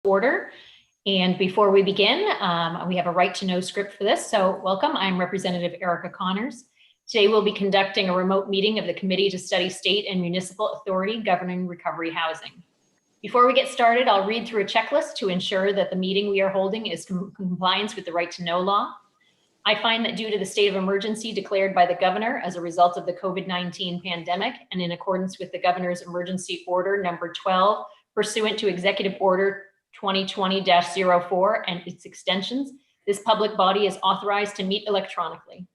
order. And before we begin, we have a right to know script for this. So welcome, I'm Representative Erica Connors. Today we'll be conducting a remote meeting of the Committee to Study State and Municipal Authority Governing Recovery Housing. Before we get started, I'll read through a checklist to ensure that the meeting we are holding is in compliance with the right to know law. I find that due to the state of emergency declared by the governor as a result of the COVID-19 pandemic and in accordance with the governor's emergency order number 12, pursuant to Executive Order 2020-04 and its extensions, this public body is authorized to meet electronically.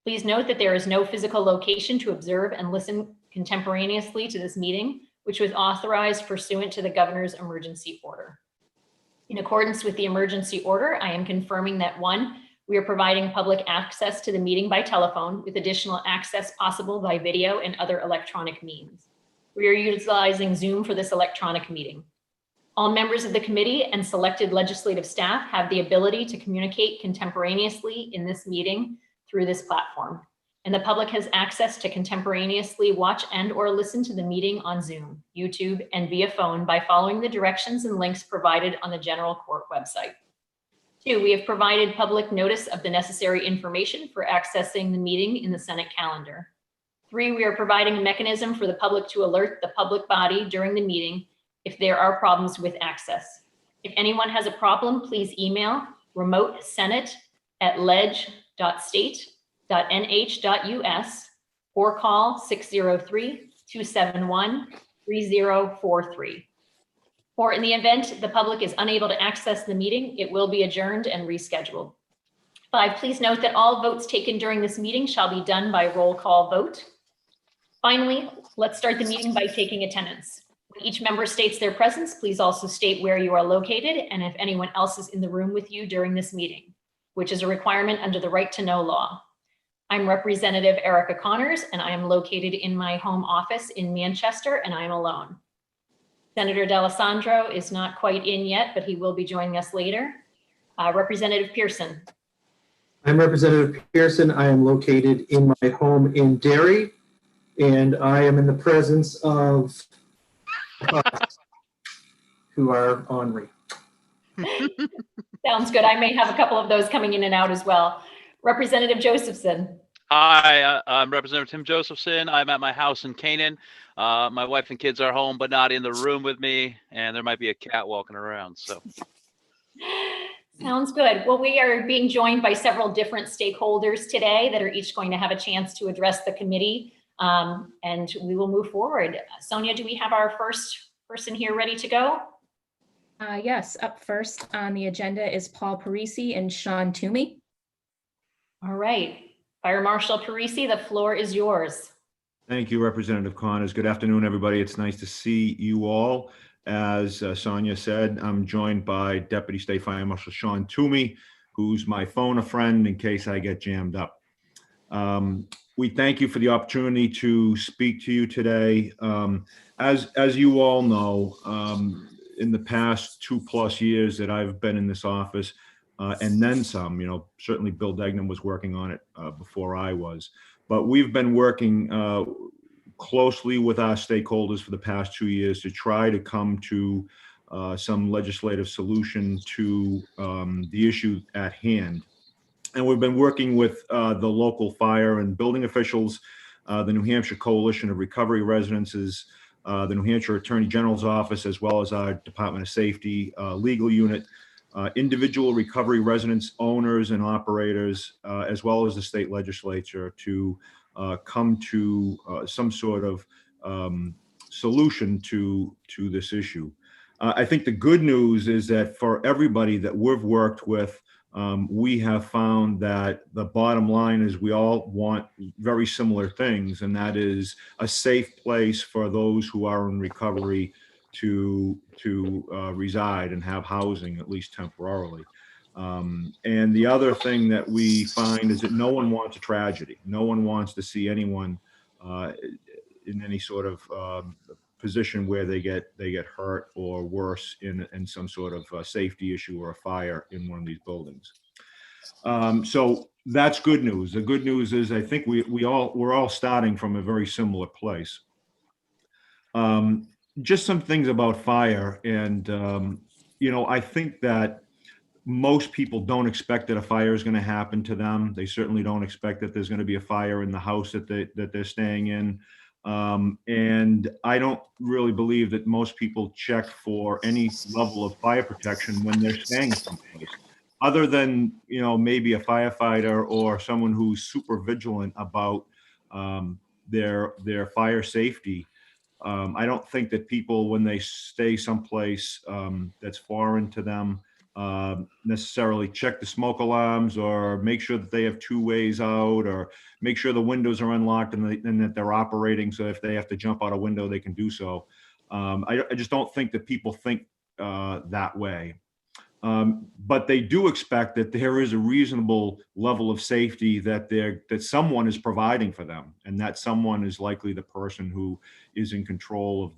Please note that there is no physical location to observe and listen contemporaneously to this meeting, which was authorized pursuant to the governor's emergency order. In accordance with the emergency order, I am confirming that 1, we are providing public access to the meeting by telephone with additional access possible by video and other electronic means. We are utilizing Zoom for this electronic meeting. All members of the committee and selected legislative staff have the ability to communicate contemporaneously in this meeting through this platform, and the public has access to contemporaneously watch and or listen to the meeting on Zoom, YouTube, and via phone by following the directions and links provided on the General Court website. 2, we have provided public notice of the necessary information for accessing the meeting in the Senate calendar. 3, we are providing a mechanism for the public to alert the public body during the meeting if there are problems with access. If anyone has a problem, please email remotesenate@ledge.state.nh.us or call 603-271-3043. Or in the event the public is unable to access the meeting, it will be adjourned and rescheduled. 5, please note that all votes taken during this meeting shall be done by roll call vote. Finally, let's start the meeting by taking attendance. When each member states their presence, please also state where you are located and if anyone else is in the room with you during this meeting, which is a requirement under the right to know law. I'm Representative Erica Connors, and I am located in my home office in Manchester, and I am alone. Senator D'Alessandro is not quite in yet, but he will be joining us later. Representative Pearson. I'm Representative Pearson. I am located in my home in Derry, and I am in the presence of who are ornery. Sounds good. I may have a couple of those coming in and out as well. Representative Josephson. Hi, I'm Representative Tim Josephson. I'm at my house in Canaan. My wife and kids are home, but not in the room with me, and there might be a cat walking around. So, sounds good. Well, we are being joined by several different stakeholders today that are each going to have a chance to address the committee, and we will move forward. Sonia, do we have our first person here ready to go? Yes, up first on the agenda is Paul Parisi and Sean Toomey. All right. Fire Marshal Parisi, the floor is yours. Thank you, Representative Connors. Good afternoon, everybody. It's nice to see you all. As Sonia said, I'm joined by Deputy State Fire Marshal Sean Toomey, who's my phone a friend in case I get jammed up. We thank you for the opportunity to speak to you today. As you all know, in the past 2+ years that I've been in this office, and then some, certainly Bill Degnam was working on it before I was, but we've been working closely with our stakeholders for the past 2 years to try to come to some legislative solution to the issue at hand. And we've been working with the local fire and building officials, the New Hampshire Coalition of Recovery Residences, the New Hampshire Attorney General's office, as well as our Department of Safety legal unit, individual recovery residence owners and operators, as well as the state legislature to come to some sort of solution to this issue. I think the good news is that for everybody that we've worked with, we have found that the bottom line is we all want very similar things, and that is a safe place for those who are in recovery to reside and have housing, at least temporarily. And the other thing that we find is that no one wants a tragedy. No one wants to see anyone in any sort of position where they get hurt or worse in some sort of safety issue or a fire in one of these buildings. So that's good news. The good news is I think we're all starting from a very similar place. Just some things about fire, and I think that most people don't expect that a fire is going to happen to them. They certainly don't expect that there's going to be a fire in the house that they're staying in. And I don't really believe that most people check for any level of fire protection when they're staying someplace, other than, maybe a firefighter or someone who's super vigilant about their fire safety. I don't think that people, when they stay someplace that's foreign to them, necessarily check the smoke alarms or make sure that they have two ways out, or make sure the windows are unlocked and that they're operating. So if they have to jump out a window, they can do so. I just don't think that people think that way. But they do expect that there is a reasonable level of safety that someone is providing for them, and that someone is likely the person who is in control of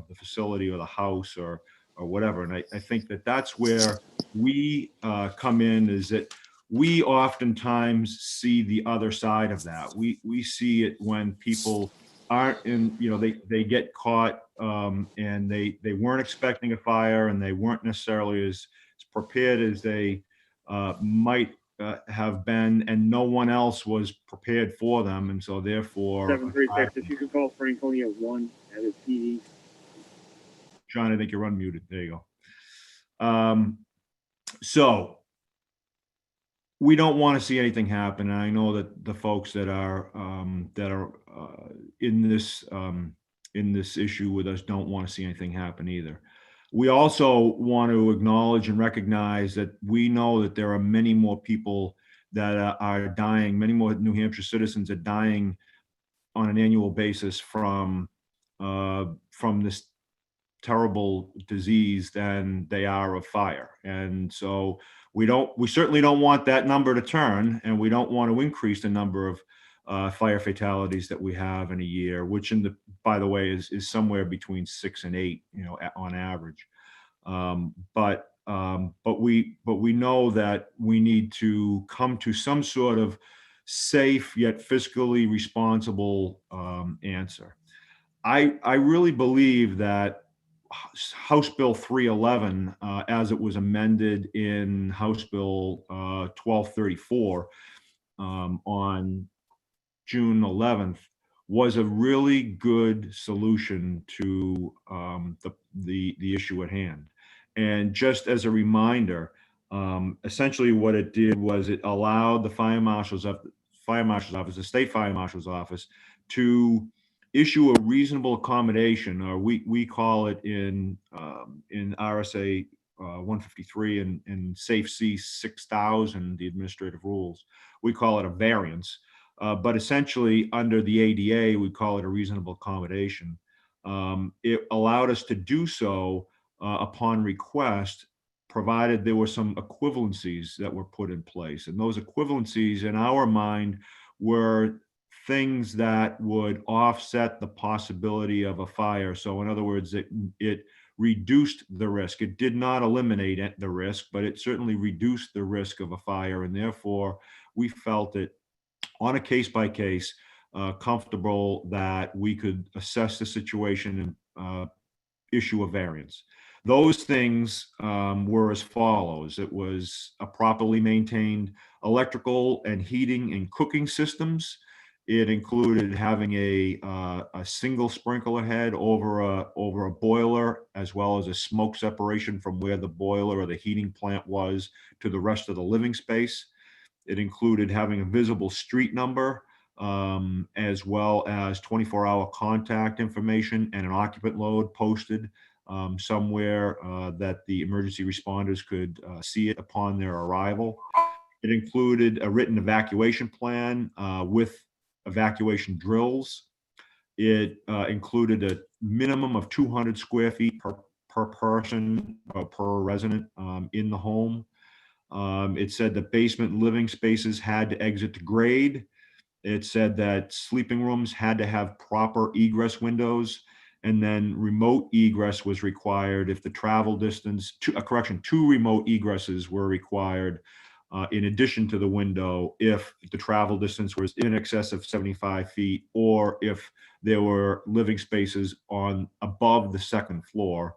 the facility or the house or whatever. And I think that that's where we come in, is that we oftentimes see the other side of that. We see it when people aren't in, they get caught and they weren't expecting a fire, and they weren't necessarily as prepared as they might have been, and no one else was prepared for them, and so therefore. 736. If you could call Franconia 1 at his PD. John, I think you're unmuted. There you go. So we don't want to see anything happen, and I know that the folks that are in this issue with us don't want to see anything happen either. We also want to acknowledge and recognize that we know that there are many more people that are dying, many more New Hampshire citizens are dying on an annual basis from this terrible disease than they are of fire. And so we certainly don't want that number to turn, and we don't want to increase the number of fire fatalities that we have in a year, which by the way, is somewhere between 6 and 8, on average. But we know that we need to come to some sort of safe yet fiscally responsible answer. I really believe that House Bill 311, as it was amended in House Bill 1234 on June 11th, was a really good solution to the issue at hand. And just as a reminder, essentially what it did was it allowed the fire marshal's office, the state fire marshal's office, to issue a reasonable accommodation, or we call it in RSA 153 and Safe C 6000, the administrative rules, we call it a variance. But essentially, under the ADA, we call it a reasonable accommodation. It allowed us to do so upon request, provided there were some equivalencies that were put in place. And those equivalencies, in our mind, were things that would offset the possibility of a fire. So in other words, it reduced the risk. It did not eliminate the risk, but it certainly reduced the risk of a fire. And therefore, we felt it, on a case-by-case, comfortable that we could assess the situation and issue a variance. Those things were as follows. It was a properly maintained electrical and heating and cooking systems. It included having a single sprinkler head over a boiler, as well as a smoke separation from where the boiler or the heating plant was to the rest of the living space. It included having a visible street number, as well as 24-hour contact information and an occupant load posted somewhere that the emergency responders could see it upon their arrival. It included a written evacuation plan with evacuation drills. It included a minimum of 200 square feet per person or per resident in the home. It said that basement living spaces had to exit to grade. It said that sleeping rooms had to have proper egress windows, and then remote egress was required if the travel distance, two remote egresses were required in addition to the window if the travel distance was in excess of 75 feet, or if there were living spaces above the second floor.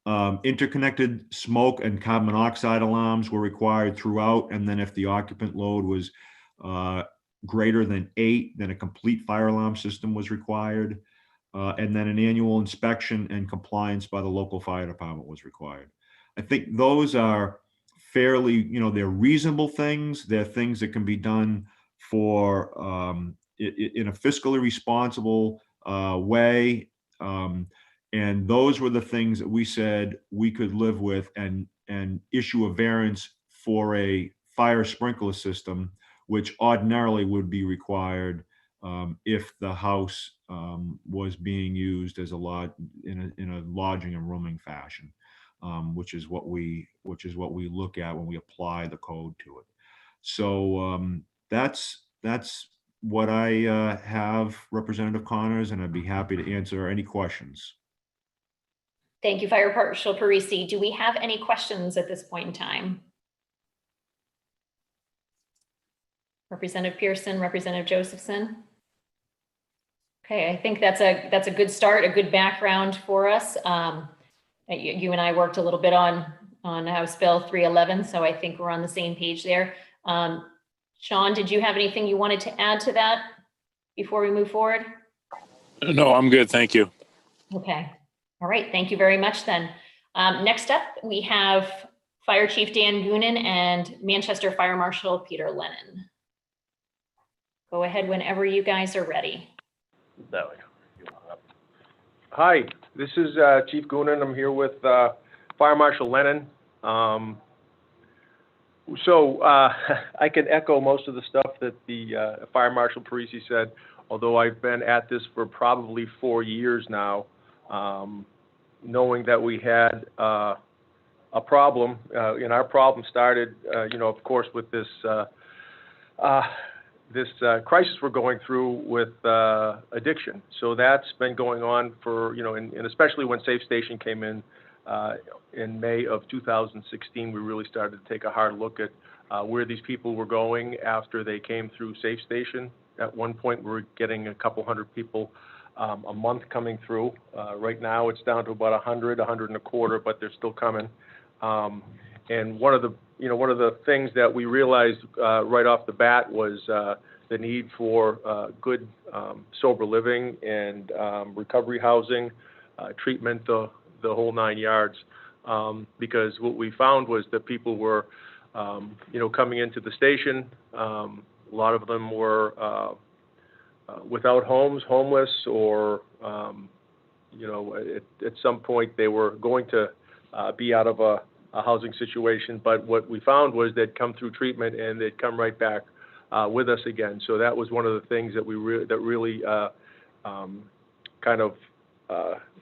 Interconnected smoke and carbon monoxide alarms were required throughout, and then if the occupant load was greater than 8, then a complete fire alarm system was required. And then an annual inspection and compliance by the local fire department was required. I think those are fairly, they're reasonable things. They're things that can be done for in a fiscally responsible way. And those were the things that we said we could live with and issue a variance for a fire sprinkler system, which ordinarily would be required if the house was being used as a lodge in a lodging and rooming fashion, which is what we look at when we apply the code to it. So that's what I have, Representative Connors, and I'd be happy to answer any questions. Thank you, Fire Marshal Parisi. Do we have any questions at this point in time? Representative Pearson, Representative Josephson. Okay, I think that's a good start, a good background for us. You and I worked a little bit on House Bill 311, so I think we're on the same page there. Sean, did you have anything you wanted to add to that before we move forward? No, I'm good. Thank you. Okay. All right. Thank you very much then. Next up, we have Fire Chief Dan Goonan and Manchester Fire Marshal Peter Lennon. Go ahead whenever you guys are ready. There we go. Hi, this is Chief Goonan. I'm here with Fire Marshal Lennon. I can echo most of the stuff that the Fire Marshal Parisi said, although I've been at this for probably 4 years now, knowing that we had a problem, and our problem started, of course, with this crisis we're going through with addiction. So that's been going on for, and especially when Safe Station came in May of 2016, we really started to take a hard look at where these people were going after they came through Safe Station. At one point, we were getting a couple hundred people a month coming through. Right now, it's down to about 100, 100 and a quarter, but they're still coming. And one of the things that we realized right off the bat was the need for good sober living and recovery housing, treatment, the whole 9 yards. Because what we found was that people were, coming into the station. A lot of them were without homes, homeless, or at some point they were going to be out of a housing situation. But what we found was they'd come through treatment and they'd come right back with us again. So that was one of the things that really kind of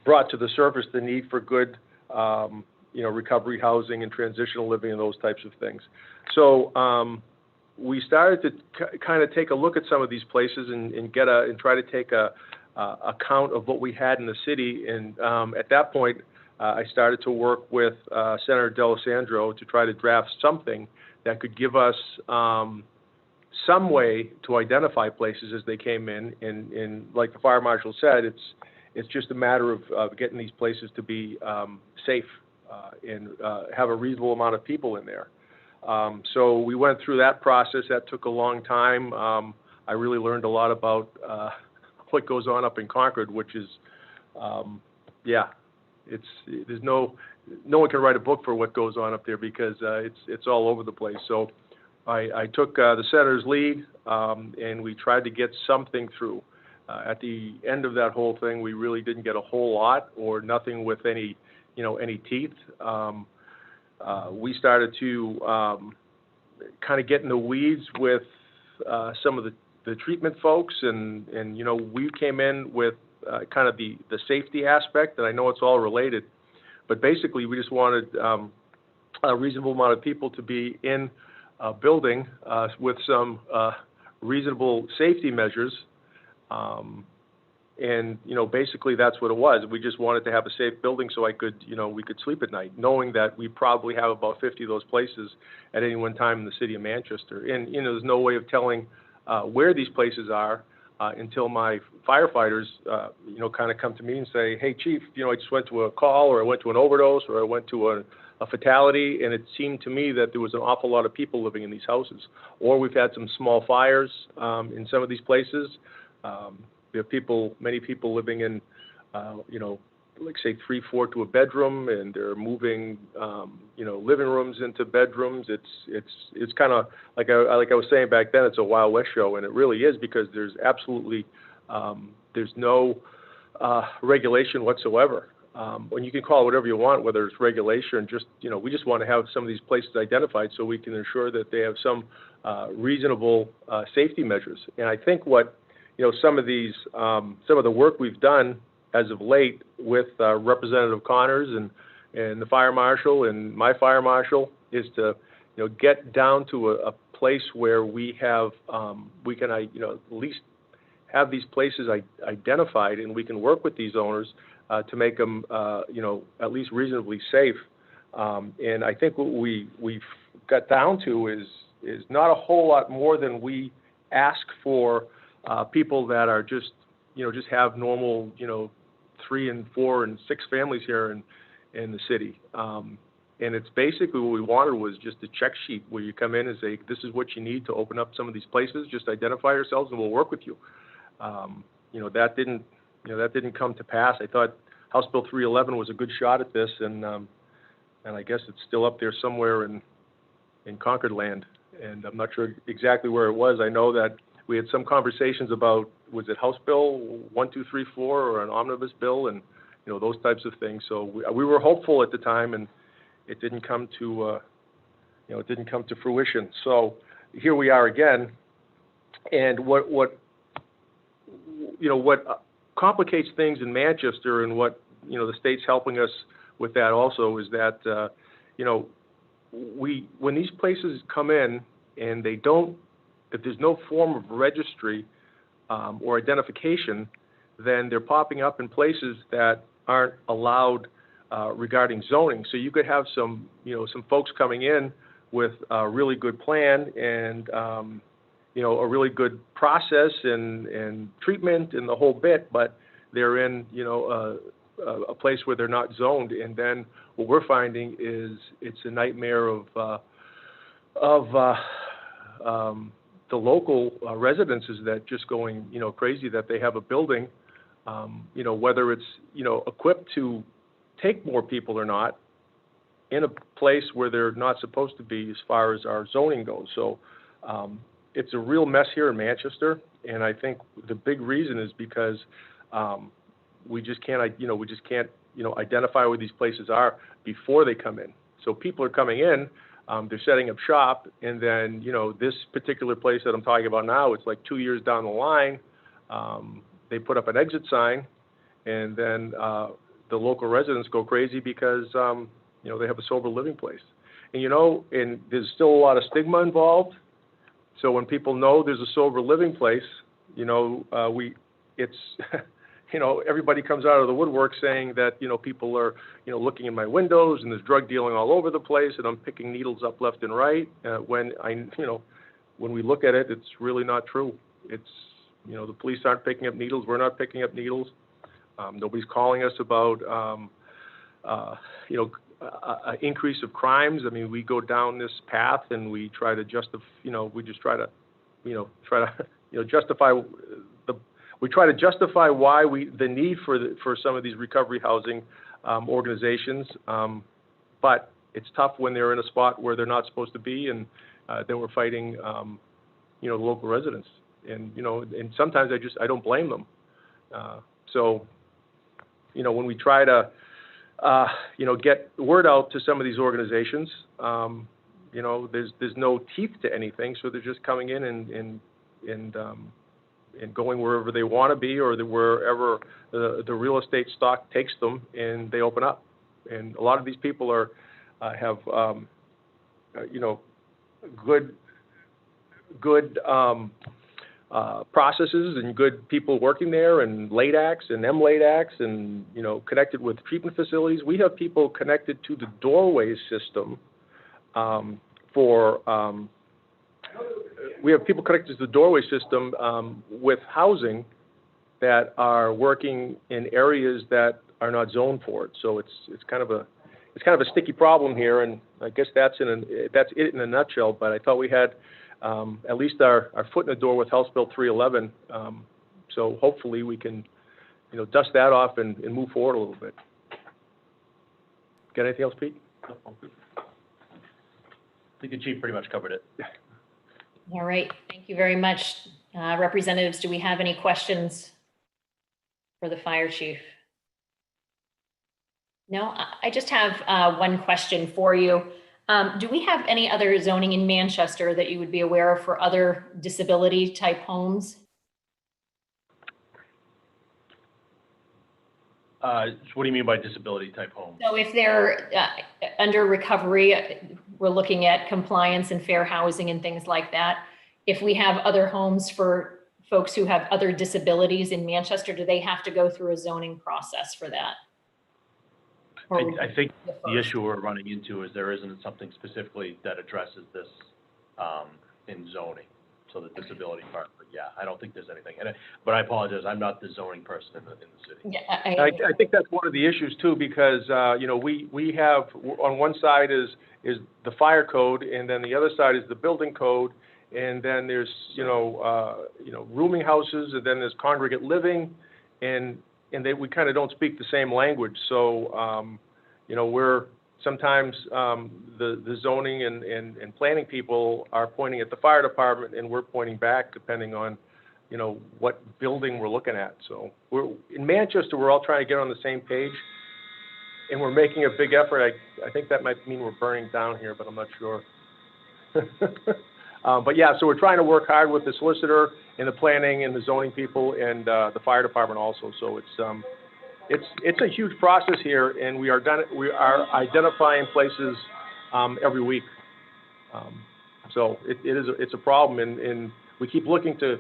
brought to the surface the need for good, recovery housing and transitional living and those types of things. So we started to kind of take a look at some of these places and try to take a count of what we had in the city. And at that point, I started to work with Senator D'Alessandro to try to draft something that could give us some way to identify places as they came in. And like the fire marshal said, it's just a matter of getting these places to be safe and have a reasonable amount of people in there. So we went through that process. That took a long time. I really learned a lot about what goes on up in Concord, which is, there's no one can write a book for what goes on up there because it's all over the place. So I took the senator's lead and we tried to get something through. At the end of that whole thing, we really didn't get a whole lot or nothing with any teeth. We started to kind of get in the weeds with some of the treatment folks, and we came in with kind of the safety aspect, and I know it's all related, but basically we just wanted a reasonable amount of people to be in a building with some reasonable safety measures. And basically that's what it was. We just wanted to have a safe building so we could sleep at night, knowing that we probably have about 50 of those places at any one time in the city of Manchester. And there's no way of telling where these places are until my firefighters, kind of come to me and say, hey, chief, I just went to a call, or I went to an overdose, or I went to a fatality, and it seemed to me that there was an awful lot of people living in these houses. Or we've had some small fires in some of these places. We have many people living in, like say 3-4 to a bedroom, and they're moving, living rooms into bedrooms. It's kind of like I was saying back then, it's a Wild West show, and it really is, because there's absolutely there's no regulation whatsoever. When you can call it whatever you want, whether it's regulation, just we just want to have some of these places identified so we can ensure that they have some reasonable safety measures. And I think what some of the work we've done as of late with Representative Connors and the fire marshal and my fire marshal is to get down to a place where we can at least have these places identified, and we can work with these owners to make them at least reasonably safe. And I think what we've got down to is not a whole lot more than we ask for people that are just have normal 3 and 4 and 6 families here in the city. And it's basically what we wanted was just a check sheet where you come in and say, this is what you need to open up some of these places. Just identify yourselves and we'll work with you. That didn't come to pass. I thought House Bill 311 was a good shot at this, and I guess it's still up there somewhere in Concord land, and I'm not sure exactly where it was. I know that we had some conversations about, was it House Bill 1234 or an omnibus bill, and those types of things. So we were hopeful at the time, and it didn't come to fruition. So here we are again, and what complicates things in Manchester, and what the state's helping us with that also, is that when these places come in and if there's no form of registry or identification, then they're popping up in places that aren't allowed regarding zoning. So you could have some folks coming in with a really good plan and a really good process and treatment and the whole bit, but they're in a place where they're not zoned. And then what we're finding is it's a nightmare of the local residences that just going crazy that they have a building, whether it's equipped to take more people or not, in a place where they're not supposed to be as far as our zoning goes. So it's a real mess here in Manchester, and I think the big reason is because we just can't identify where these places are before they come in. So people are coming in, they're setting up shop, and then this particular place that I'm talking about now, it's like 2 years down the line. They put up an exit sign, and then the local residents go crazy because they have a sober living place, and there's still a lot of stigma involved. So when people know there's a sober living place, everybody comes out of the woodwork saying that, people are, looking in my windows, and there's drug dealing all over the place, and I'm picking needles up left and right. When we look at it, it's really not true. It's, the police aren't picking up needles. We're not picking up needles. Nobody's calling us about, increase of crimes. I mean, we go down this path and we try to justify, justify why the need for some of these recovery housing organizations, but it's tough when they're in a spot where they're not supposed to be, and then we're fighting, the local residents, and and sometimes I don't blame them. So, when we try to, get word out to some of these organizations, there's no teeth to anything, so they're just coming in and going wherever they want to be, or wherever the real estate stock takes them, and they open up. And a lot of these people have good processes and good people working there, and LADACs and MLADACs, and connected with treatment facilities. We have people connected to the doorway system for we have people connected to the doorway system with housing that are working in areas that are not zoned for it. So it's kind of a sticky problem here, and I guess that's it in a nutshell. But I thought we had at least our foot in the door with House Bill 311. So hopefully we can, dust that off and move forward a little bit. Got anything else, Pete? I think the chief pretty much covered it. All right, thank you very much. Representatives, do we have any questions for the fire chief? No, I just have one question for you. Do we have any other zoning in Manchester that you would be aware of for other disability type homes? What do you mean by disability type home? So if they're under recovery, we're looking at compliance and fair housing and things like that. If we have other homes for folks who have other disabilities in Manchester, do they have to go through a zoning process for that? I think the issue we're running into is there isn't something specifically that addresses this in zoning, so the disability part. But yeah, I don't think there's anything. But I apologize, I'm not the zoning person in the city. Yeah, I think that's one of the issues too, because we have on one side is the fire code, and then the other side is the building code, and then there's rooming houses, and then there's congregate living, and we kind of don't speak the same language. So we're sometimes the zoning and planning people are pointing at the fire department, and we're pointing back depending on what building we're looking at. So in Manchester, we're all trying to get on the same page, and we're making a big effort. I think that might mean we're burning down here, but I'm not sure. But yeah, so we're trying to work hard with the solicitor and the planning and the zoning people and the fire department also. So it's a huge process here, and we are identifying places every week. So it's a problem, and we keep looking to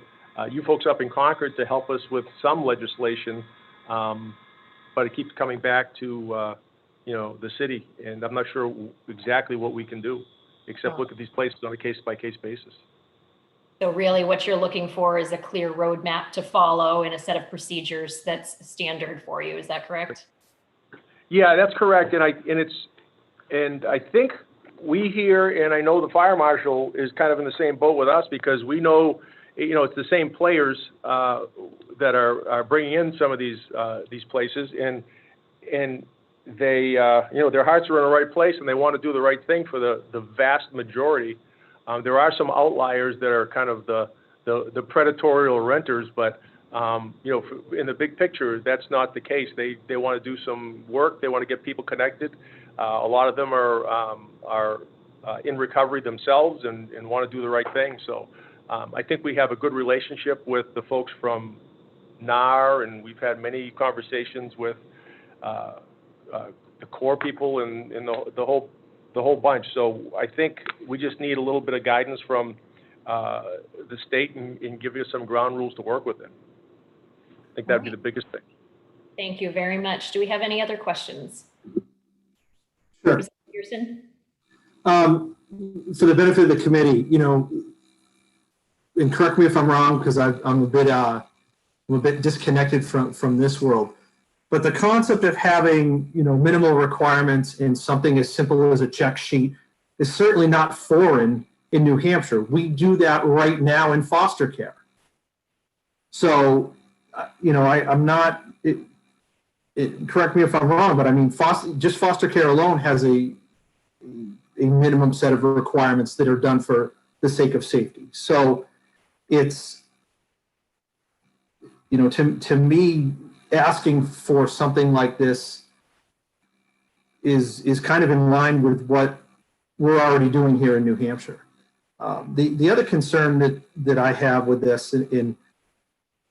you folks up in Concord to help us with some legislation, but it keeps coming back to the city, and I'm not sure exactly what we can do, except look at these places on a case-by-case basis. So really what you're looking for is a clear roadmap to follow and a set of procedures that's standard for you. Is that correct? Yeah, that's correct. And I think we here, and I know the fire marshal is kind of in the same boat with us, because we know, it's the same players that are bringing in some of these places, and they, their hearts are in the right place, and they want to do the right thing for the vast majority. There are some outliers that are kind of the predatory renters, but in the big picture, that's not the case. They want to do some work. They want to get people connected. A lot of them are in recovery themselves and want to do the right thing. So I think we have a good relationship with the folks from NAR, and we've had many conversations with the core people and the whole bunch. So I think we just need a little bit of guidance from the state and give you some ground rules to work within. I think that'd be the biggest thing. Thank you very much. Do we have any other questions? Sure. Pearson? For the benefit of the committee, and correct me if I'm wrong, because I'm a bit disconnected from this world. But the concept of having, minimal requirements in something as simple as a check sheet is certainly not foreign in New Hampshire. We do that right now in foster care. So, I'm not, correct me if I'm wrong, but I mean, foster care alone has a minimum set of requirements that are done for the sake of safety. So it's, to me, asking for something like this is kind of in line with what we're already doing here in New Hampshire. The other concern that I have with this, and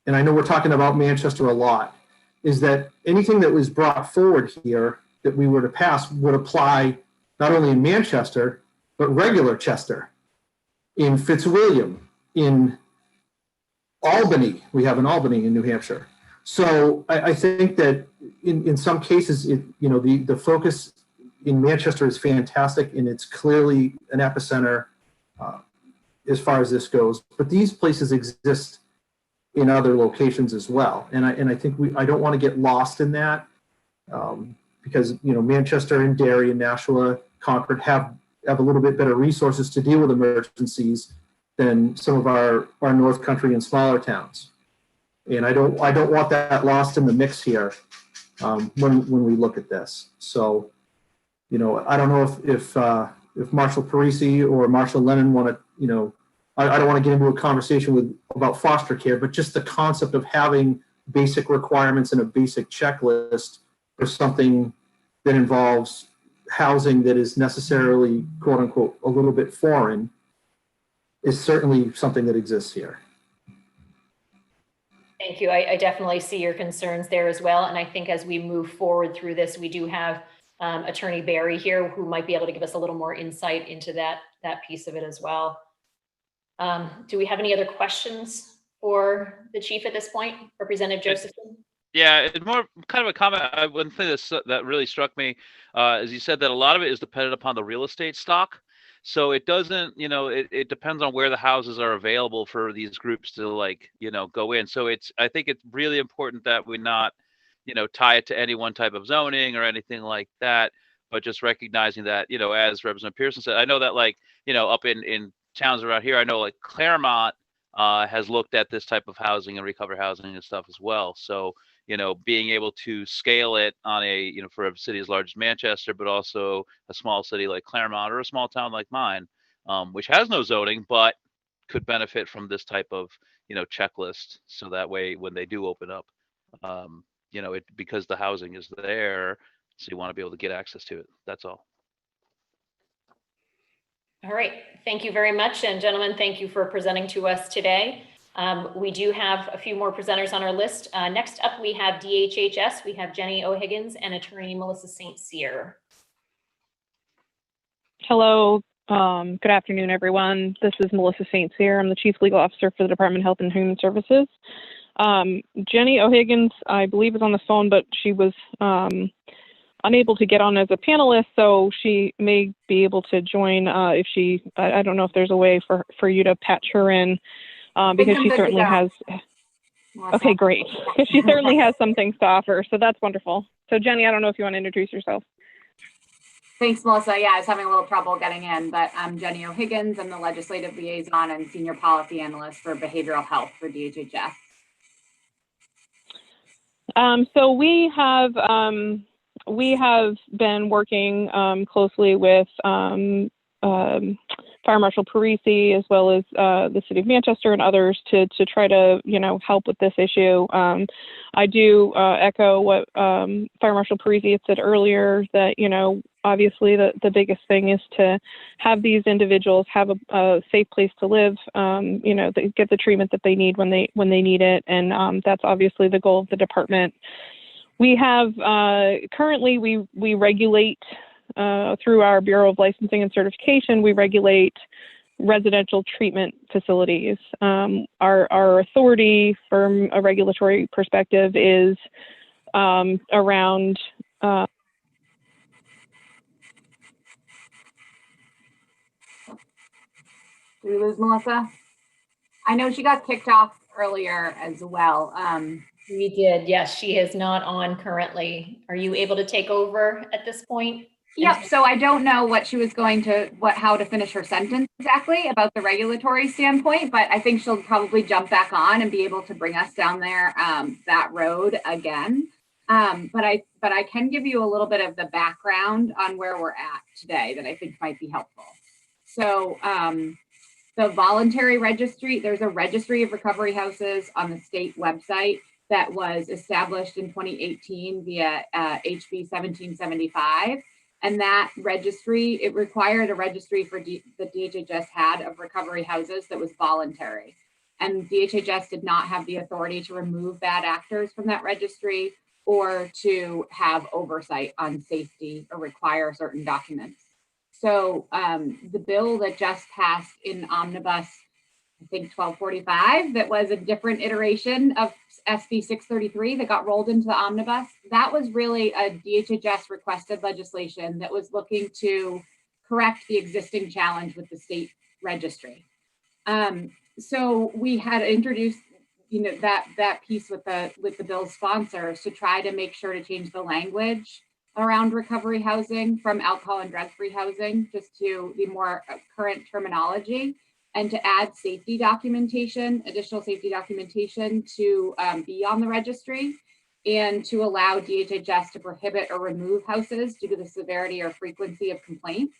I know we're talking about Manchester a lot, is that anything that was brought forward here that we were to pass would apply not only in Manchester, but regular Chester, in Fitzwilliam, in Albany. We have an Albany in New Hampshire. So I think that in some cases, the focus in Manchester is fantastic, and it's clearly an epicenter as far as this goes, but these places exist in other locations as well. And I think I don't want to get lost in that, because, you know, Manchester and Derry and Nashua, Concord have a little bit better resources to deal with emergencies than some of our North Country and smaller towns. And I don't want that lost in the mix here, when we look at this. So, you know, I don't know if Marshall Parisi or Marshall Lennon want to, you know, I don't want to get into a conversation about foster care, but just the concept of having basic requirements and a basic checklist for something that involves housing that is necessarily, quote unquote, a little bit foreign is certainly something that exists here. Thank you. I definitely see your concerns there as well. And I think as we move forward through this, we do have Attorney Barry here who might be able to give us a little more insight into that piece of it as well. Do we have any other questions for the chief at this point? Representative Josephson? Yeah, it's more kind of a comment. One thing that really struck me is you said that a lot of it is dependent upon the real estate stock. So it doesn't, you know, it depends on where the houses are available for these groups to, like, you know, go in. So I think it's really important that we not, you know, tie it to any one type of zoning or anything like that, but just recognizing that, you know, as Representative Pearson said, I know that, like, you know, up in towns around here, I know like Claremont has looked at this type of housing and recover housing and stuff as well. So, you know, being able to scale it on a, you know, for a city as large as Manchester, but also a small city like Claremont or a small town like mine, which has no zoning, but could benefit from this type of, you know, checklist. So that way, when they do open up, you know, because the housing is there, so you want to be able to get access to it. That's all. All right, thank you very much. And gentlemen, thank you for presenting to us today. We do have a few more presenters on our list. Next up, we have DHHS. We have Jenny O'Higgins and attorney Melissa St. Cyr. Hello, good afternoon, everyone. This is Melissa St. Cyr. I'm the Chief Legal Officer for the Department of Health and Human Services. Jenny O'Higgins, I believe, is on the phone, but she was unable to get on as a panelist, so she may be able to join if she, I don't know if there's a way for you to patch her in, because she certainly has, okay, great. Because she certainly has some things to offer, so that's wonderful. So Jenny, I don't know if you want to introduce yourself. Thanks, Melissa. Yeah, I was having a little trouble getting in, but I'm Jenny O'Higgins. I'm the Legislative Liaison and Senior Policy Analyst for Behavioral Health for DHHS. So we have been working closely with Fire Marshal Parisi, as well as the City of Manchester and others to try to, you know, help with this issue. I do echo what Fire Marshal Parisi had said earlier, that, you know, obviously the biggest thing is to have these individuals have a safe place to live, you know, they get the treatment that they need when they need it. And that's obviously the goal of the department. We have currently we regulate through our Bureau of Licensing and Certification, we regulate residential treatment facilities. Our authority from a regulatory perspective is around Did we lose Melissa? I know she got kicked off earlier as well. We did, yes. She is not on currently. Are you able to take over at this point? Yep. So I don't know what she was going to, how to finish her sentence exactly about the regulatory standpoint, but I think she'll probably jump back on and be able to bring us down there that road again. But I can give you a little bit of the background on where we're at today that I think might be helpful. So the voluntary registry, there's a registry of recovery houses on the state website that was established in 2018 via HB 1775. And that registry, it required a registry for the DHHS had of recovery houses that was voluntary. And DHHS did not have the authority to remove bad actors from that registry or to have oversight on safety or require certain documents. So the bill that just passed in Omnibus, I think 1245, that was a different iteration of SB 633 that got rolled into the Omnibus. That was really a DHHS requested legislation that was looking to correct the existing challenge with the state registry. So we had introduced, that piece with the bill's sponsors to try to make sure to change the language around recovery housing from alcohol and drug-free housing, just to the more current terminology, and to add safety documentation, additional safety documentation to be on the registry, and to allow DHHS to prohibit or remove houses due to the severity or frequency of complaints.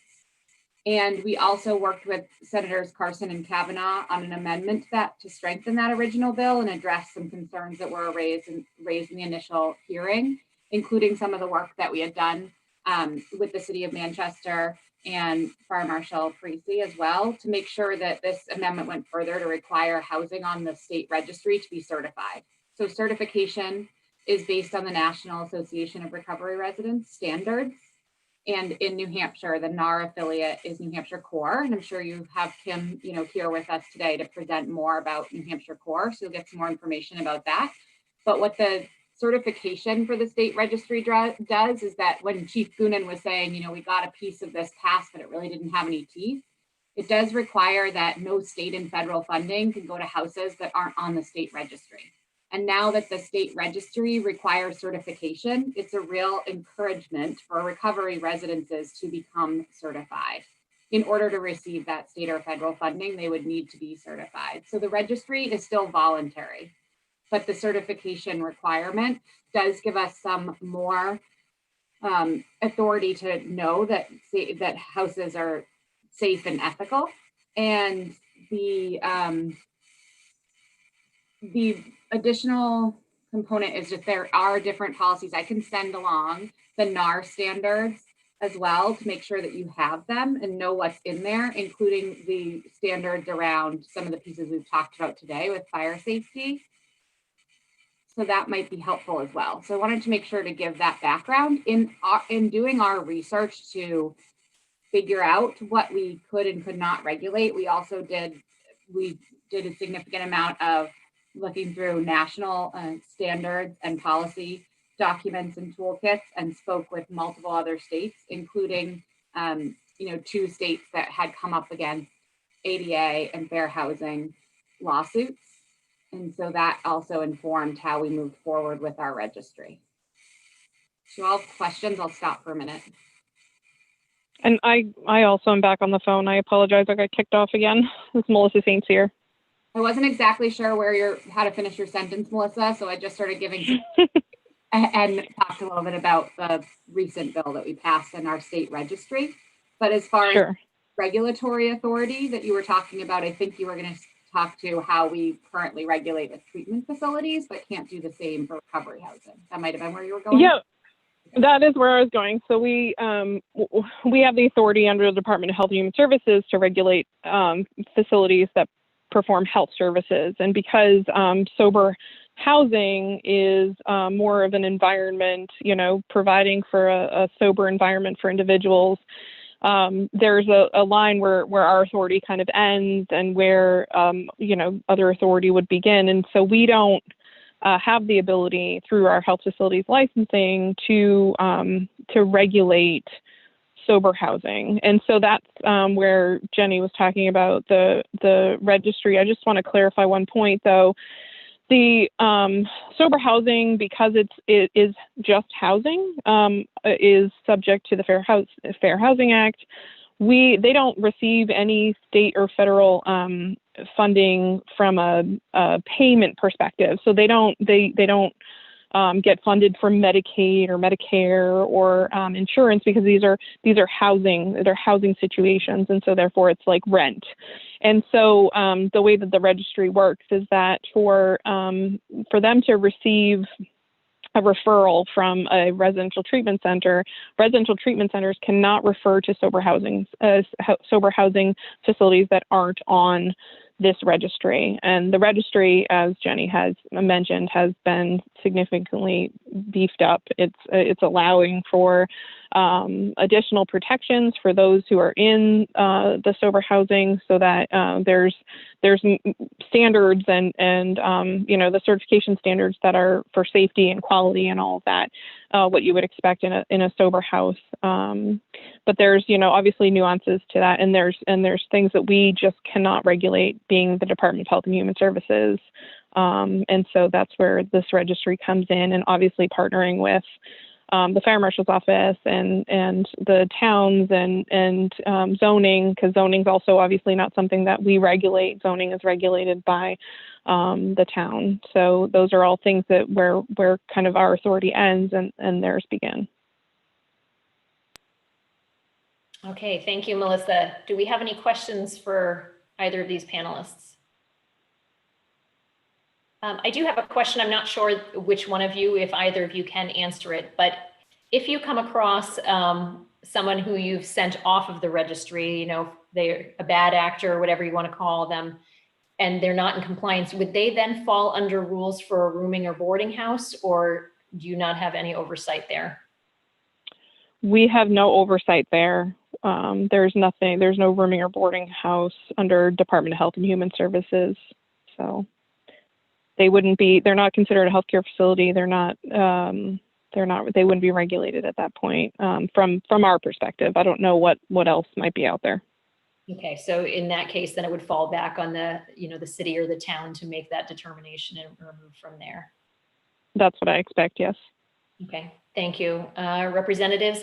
And we also worked with Senators Carson and Kavanaugh on an amendment to strengthen that original bill and address some concerns that were raised in the initial hearing, including some of the work that we had done with the City of Manchester and Fire Marshal Parisi as well, to make sure that this amendment went further to require housing on the state registry to be certified. So certification is based on the National Association of Recovery Residents standards. And in New Hampshire, the NAR affiliate is New Hampshire Core. And I'm sure you have Kim, here with us today to present more about New Hampshire Core. So you'll get some more information about that. But what the certification for the state registry does is that when Chief Goonan was saying, we got a piece of this passed, but it really didn't have any teeth, it does require that no state and federal funding can go to houses that aren't on the state registry. And now that the state registry requires certification, it's a real encouragement for recovery residences to become certified. In order to receive that state or federal funding, they would need to be certified. So the registry is still voluntary, but the certification requirement does give us some more authority to know that houses are safe and ethical. And the additional component is that there are different policies. I can send along the NAR standards as well to make sure that you have them and know what's in there, including the standards around some of the pieces we've talked about today with fire safety. So that might be helpful as well. So I wanted to make sure to give that background. In doing our research to figure out what we could and could not regulate, we did a significant amount of looking through national standards and policy documents and toolkits, and spoke with multiple other states, including 2 states that had come up against ADA and fair housing lawsuits. And so that also informed how we moved forward with our registry. So all questions, I'll stop for a minute. And I also am back on the phone. I apologize, I got kicked off again. It's Melissa Saints here. I wasn't exactly sure how to finish your sentence, Melissa, so I just started giving and talked a little bit about the recent bill that we passed in our state registry. But as far as regulatory authority that you were talking about, I think you were going to talk to how we currently regulate with treatment facilities, but can't do the same for recovery housing. That might have been where you were going. Yeah, that is where I was going. So we have the authority under the Department of Health and Human Services to regulate facilities that perform health services. And because sober housing is more of an environment, providing for a sober environment for individuals, there's a line where our authority kind of ends and where, other authority would begin. And so we don't have the ability through our health facilities licensing to regulate sober housing. And so that's where Jenny was talking about the registry. I just want to clarify one point though. The sober housing, because it is just housing, is subject to the Fair Housing Act. They don't receive any state or federal funding from a payment perspective. So they don't get funded from Medicaid or Medicare or insurance, because these are housing situations, and so therefore it's like rent. And so the way that the registry works is that for them to receive a referral from a residential treatment center, residential treatment centers cannot refer to sober housing facilities that aren't on this registry. And the registry, as Jenny has mentioned, has been significantly beefed up. It's allowing for additional protections for those who are in the sober housing, so that there's standards and the certification standards that are for safety and quality and all of that, what you would expect in a sober house. But there's obviously nuances to that, and there's things that we just cannot regulate, being the Department of Health and Human Services. And so that's where this registry comes in, and obviously partnering with the fire marshal's office and the towns and zoning, because zoning is also obviously not something that we regulate. Zoning is regulated by the town. So those are all things that where kind of our authority ends and theirs begin. Okay, thank you, Melissa. Do we have any questions for either of these panelists? I do have a question. I'm not sure which one of you, if either of you can answer it, but if you come across someone who you've sent off of the registry, they're a bad actor or whatever you want to call them, and they're not in compliance, would they then fall under rules for a rooming or boarding house, or do you not have any oversight there? We have no oversight there. There's no rooming or boarding house under Department of Health and Human Services. So they're not considered a healthcare facility. They wouldn't be regulated at that point. From our perspective, I don't know what else might be out there. Okay, so in that case, then it would fall back on the city or the town to make that determination and remove from there. That's what I expect, yes. Okay, thank you. Representatives,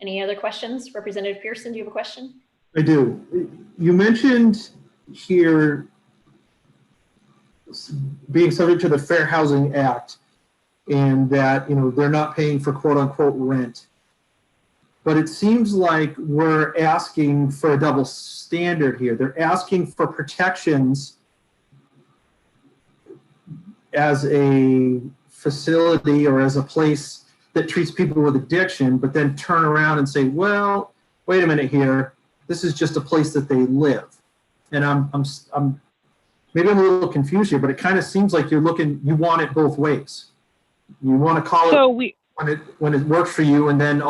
any other questions? Representative Pearson, do you have a question? I do. You mentioned here being subject to the Fair Housing Act, and that they're not paying for quote unquote rent. But it seems like we're asking for a double standard here. They're asking for protections as a facility or as a place that treats people with addiction, but then turn around and say, well, wait a minute here, this is just a place that they live. And I'm maybe I'm a little confused here, but it kind of seems like you want it both ways. You want to call it when it works for you, and then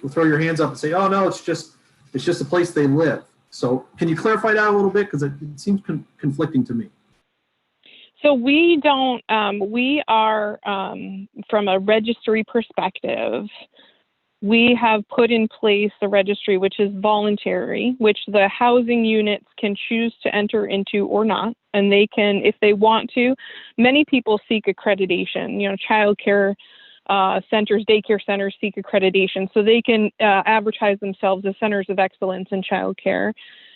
throw your hands up and say, oh no, it's just a place they live. So can you clarify that a little bit? Because it seems conflicting to me. So we don't, we are, from a registry perspective, we have put in place a registry which is voluntary, which the housing units can choose to enter into or not. And they can, if they want to. Many people seek accreditation, childcare centers, daycare centers seek accreditation, so they can advertise themselves as centers of excellence in childcare.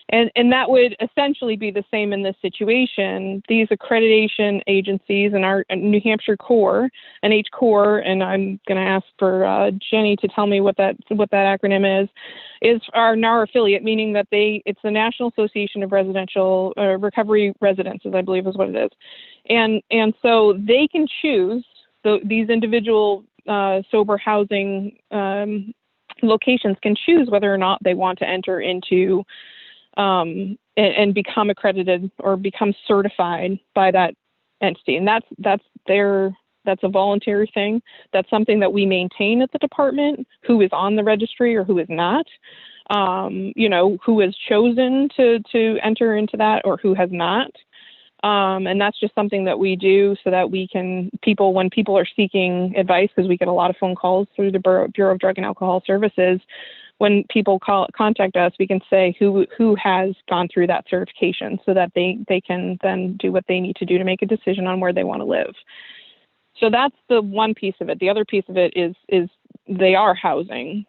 And that would essentially be the same in this situation. These accreditation agencies and our New Hampshire Core, NH Core, and I'm going to ask for Jenny to tell me what that acronym is our affiliate, meaning that it's the National Association of Residential Recovery Residences, I believe is what it is. And so they can choose these individual sober housing locations can choose whether or not they want to enter into and become accredited or become certified by that entity. And that's a voluntary thing. That's something that we maintain at the department, who is on the registry or who is not, who has chosen to enter into that or who has not. And that's just something that we do so that we can, when people are seeking advice, because we get a lot of phone calls through the Bureau of Drug and Alcohol Services, when people contact us, we can say who has gone through that certification so that they can then do what they need to do to make a decision on where they want to live. So that's the one piece of it. The other piece of it is they are housing.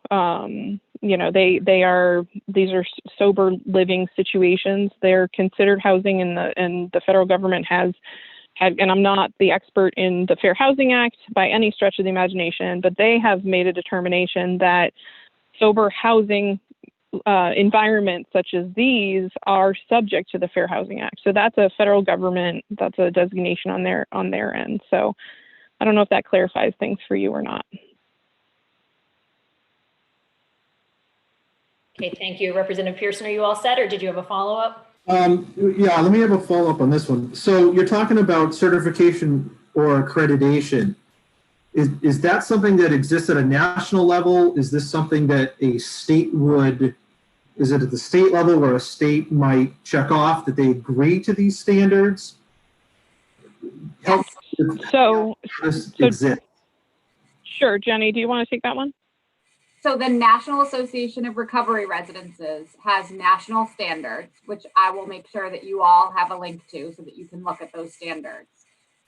These are sober living situations. They're considered housing, and the federal government has, and I'm not the expert in the Fair Housing Act by any stretch of the imagination, but they have made a determination that sober housing environments such as these are subject to the Fair Housing Act. So that's a federal government, that's a designation on their end. So I don't know if that clarifies things for you or not. Okay, thank you. Representative Pearson, are you all set, or did you have a follow-up? Yeah, let me have a follow-up on this one. So you're talking about certification or accreditation. is that something that exists at a national level? Is this something that a state would, is it at the state level where a state might check off that they agree to these standards? Help So, this exist. sure, Jenny, do you want to take that one? So the National Association of Recovery Residences has national standards, which I will make sure that you all have a link to so that you can look at those standards.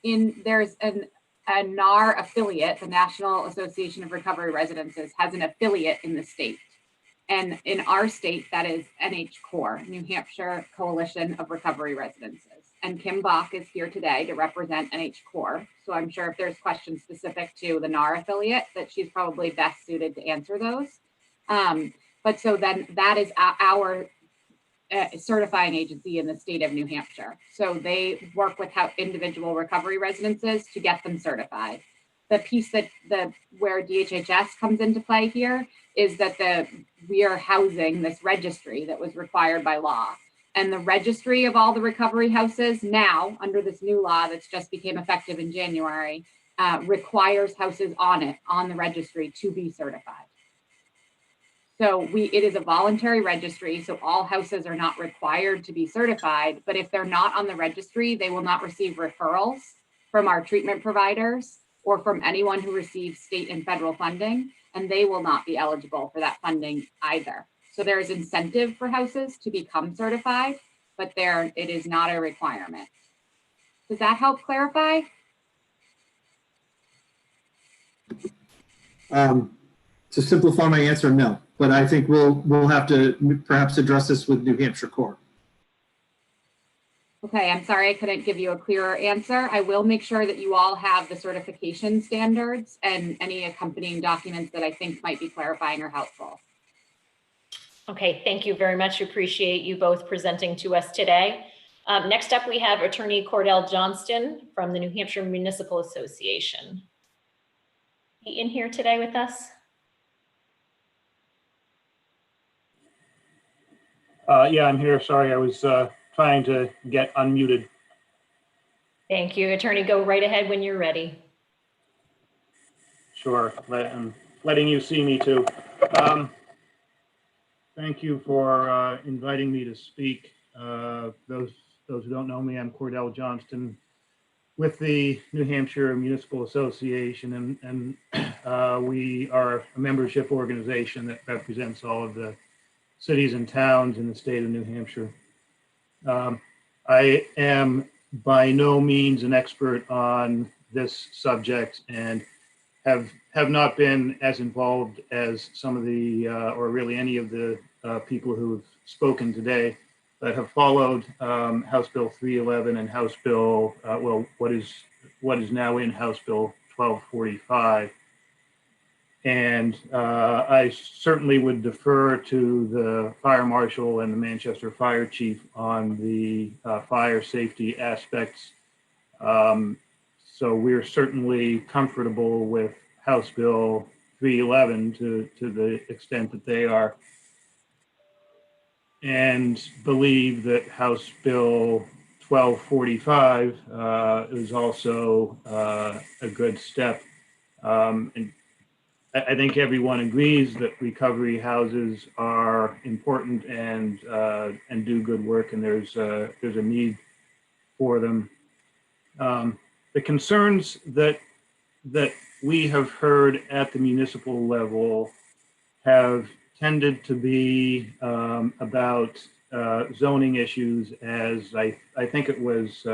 There's a NAR affiliate, the National Association of Recovery Residences has an affiliate in the state. And in our state, that is NHCORE, New Hampshire Coalition of Recovery Residences. And Kim Bach is here today to represent NHCORE. So I'm sure if there's questions specific to the NAR affiliate, that she's probably best suited to answer those. But so then that is our certifying agency in the state of New Hampshire. So they work with individual recovery residences to get them certified. The piece that where DHHS comes into play here is that we are housing this registry that was required by law. And the registry of all the recovery houses now, under this new law that's just became effective in January, requires houses on the registry to be certified. So it is a voluntary registry, so all houses are not required to be certified, but if they're not on the registry, they will not receive referrals from our treatment providers or from anyone who receives state and federal funding, and they will not be eligible for that funding either. So there is incentive for houses to become certified, but it is not a requirement. Does that help clarify? To simplify my answer, no. But I think we'll have to perhaps address this with New Hampshire Core. Okay, I'm sorry I couldn't give you a clearer answer. I will make sure that you all have the certification standards and any accompanying documents that I think might be clarifying or helpful. Okay, thank you very much. Appreciate you both presenting to us today. Next up, we have Attorney Cordell Johnston from the New Hampshire Municipal Association. He in here today with us? Yeah, I'm here. Sorry, I was trying to get unmuted. Thank you. Attorney, go right ahead when you're ready. Sure, I'm letting you see me too. Thank you for inviting me to speak. Those who don't know me, I'm Cordell Johnston with the New Hampshire Municipal Association, and we are a membership organization that represents all of the cities and towns in the state of New Hampshire. I am by no means an expert on this subject and have not been as involved as some of the, or really any of the people who have spoken today, but have followed House Bill 311 and House Bill, well, what is now in House Bill 1245. And I certainly would defer to the fire marshal and the Manchester fire chief on the fire safety aspects. So we're certainly comfortable with House Bill 311 to the extent that they are, and believe that House Bill 1245 is also a good step. And I think everyone agrees that recovery houses are important and do good work, and there's a need for them. The concerns that we have heard at the municipal level have tended to be about zoning issues, as I think it was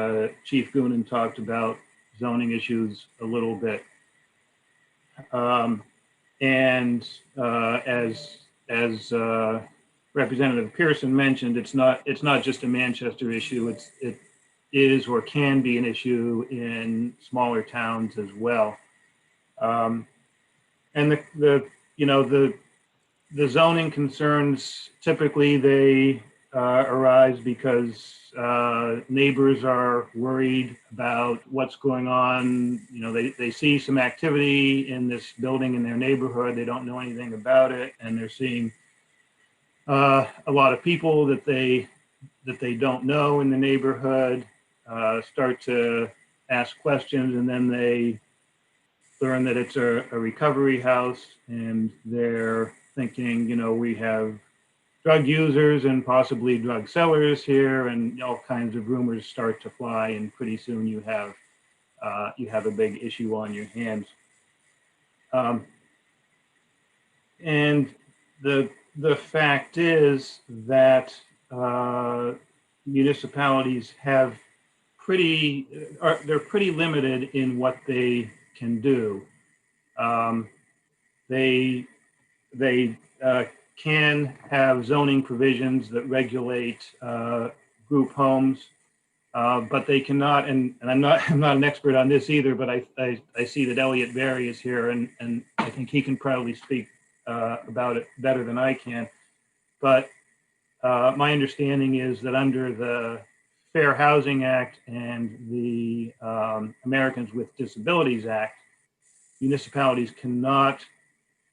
Chief Goonan talked about zoning issues a little bit. And as Representative Pearson mentioned, it's not just a Manchester issue. It is or can be an issue in smaller towns as well. And the zoning concerns, typically they arise because neighbors are worried about what's going on. You know, they see some activity in this building in their neighborhood. They don't know anything about it, and they're seeing a lot of people that they don't know in the neighborhood start to ask questions, and then they learn that it's a recovery house, and they're thinking, we have drug users and possibly drug sellers here, and all kinds of rumors start to fly, and pretty soon you have a big issue on your hands. And the fact is that municipalities have they're pretty limited in what they can do. They can have zoning provisions that regulate group homes, but they cannot. And I'm not an expert on this either, but I see that Elliot Berry is here, and I think he can probably speak about it better than I can. But my understanding is that under the Fair Housing Act and the Americans with Disabilities Act, municipalities cannot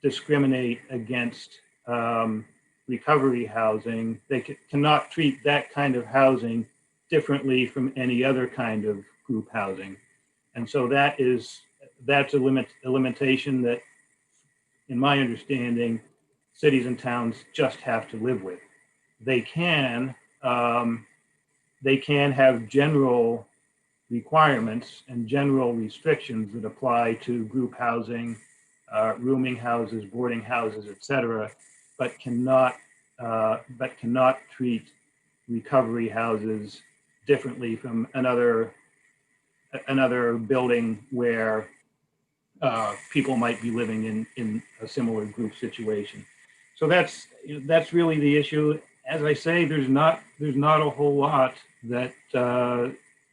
discriminate against recovery housing. They cannot treat that kind of housing differently from any other kind of group housing. And so that's a limitation that, in my understanding, cities and towns just have to live with. They can have general requirements and general restrictions that apply to group housing, rooming houses, boarding houses, etc., but cannot treat recovery houses differently from another building where people might be living in a similar group situation. So that's really the issue. As I say, there's not a whole lot that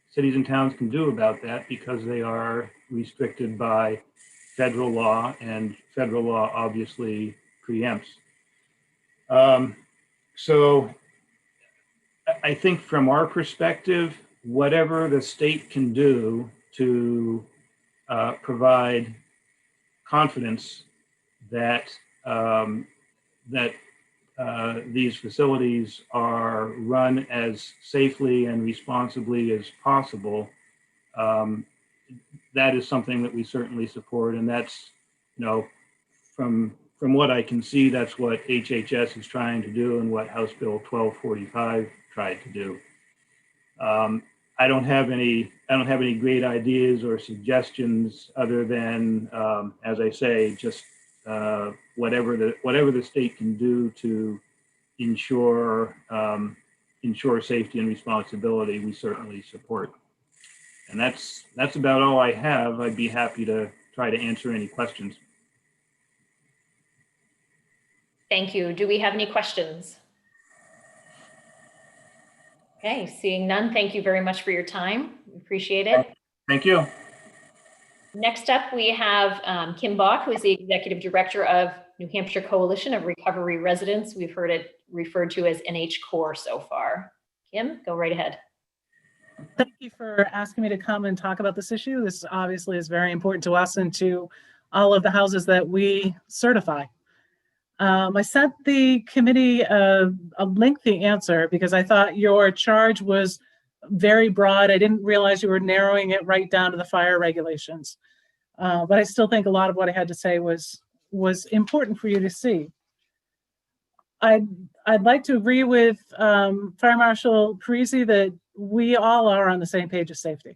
cities and towns can do about that, because they are restricted by federal law, and federal law obviously preempts. So I think from our perspective, whatever the state can do to provide confidence that these facilities are run as safely and responsibly as possible, that is something that we certainly support. And that's, from what I can see, that's what HHS is trying to do and what House Bill 1245 tried to do. I don't have any great ideas or suggestions other than, as I say, just whatever the state can do to ensure safety and responsibility, we certainly support. And that's about all I have. I'd be happy to try to answer any questions. Thank you. Do we have any questions? Okay, seeing none, thank you very much for your time. Appreciate it. Thank you. Next up, we have Kim Bach, who is the Executive Director of New Hampshire Coalition of Recovery Residents. We've heard it referred to as NHCORE so far. Kim, go right ahead. Thank you for asking me to come and talk about this issue. This obviously is very important to us and to all of the houses that we certify. I sent the committee a lengthy answer because I thought your charge was very broad. I didn't realize you were narrowing it right down to the fire regulations. But I still think a lot of what I had to say was important for you to see. I'd like to agree with Fire Marshal Parisi that we all are on the same page of safety.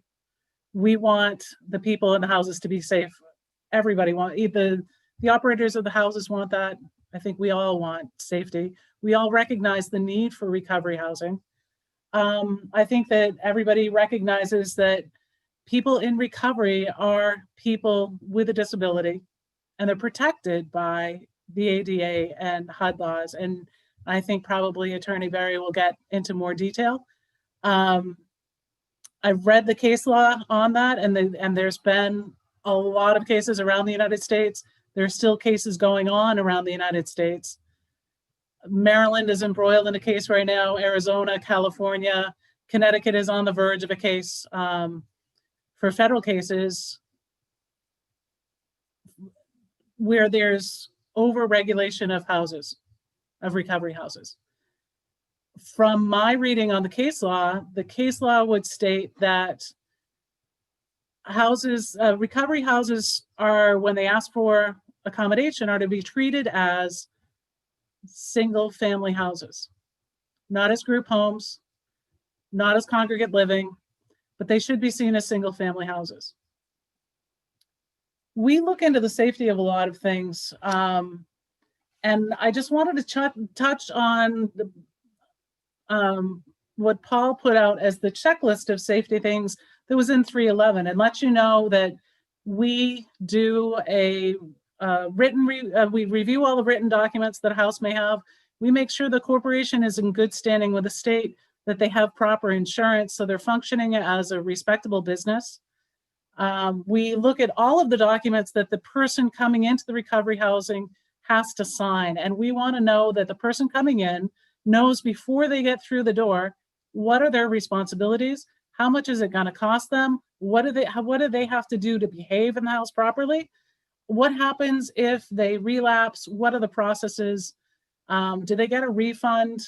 We want the people in the houses to be safe. Everybody wants, the operators of the houses want that. I think we all want safety. We all recognize the need for recovery housing. I think that everybody recognizes that people in recovery are people with a disability, and they're protected by the ADA and HUD laws. And I think probably Attorney Berry will get into more detail. I've read the case law on that, and there's been a lot of cases around the United States. There's still cases going on around the United States. Maryland is embroiled in a case right now, Arizona, California, Connecticut is on the verge of a case for federal cases where there's over-regulation of houses, of recovery houses. From my reading on the case law would state that houses, recovery houses are, when they ask for accommodation, are to be treated as single family houses, not as group homes, not as congregate living, but they should be seen as single family houses. We look into the safety of a lot of things. And I just wanted to touch on what Paul put out as the checklist of safety things that was in 311, and let you know that we do a we review all the written documents that a house may have. We make sure the corporation is in good standing with the state, that they have proper insurance, so they're functioning as a respectable business. We look at all of the documents that the person coming into the recovery housing has to sign, and we want to know that the person coming in knows before they get through the door, what are their responsibilities, how much is it going to cost them, what do they have to do to behave in the house properly, what happens if they relapse, what are the processes, do they get a refund,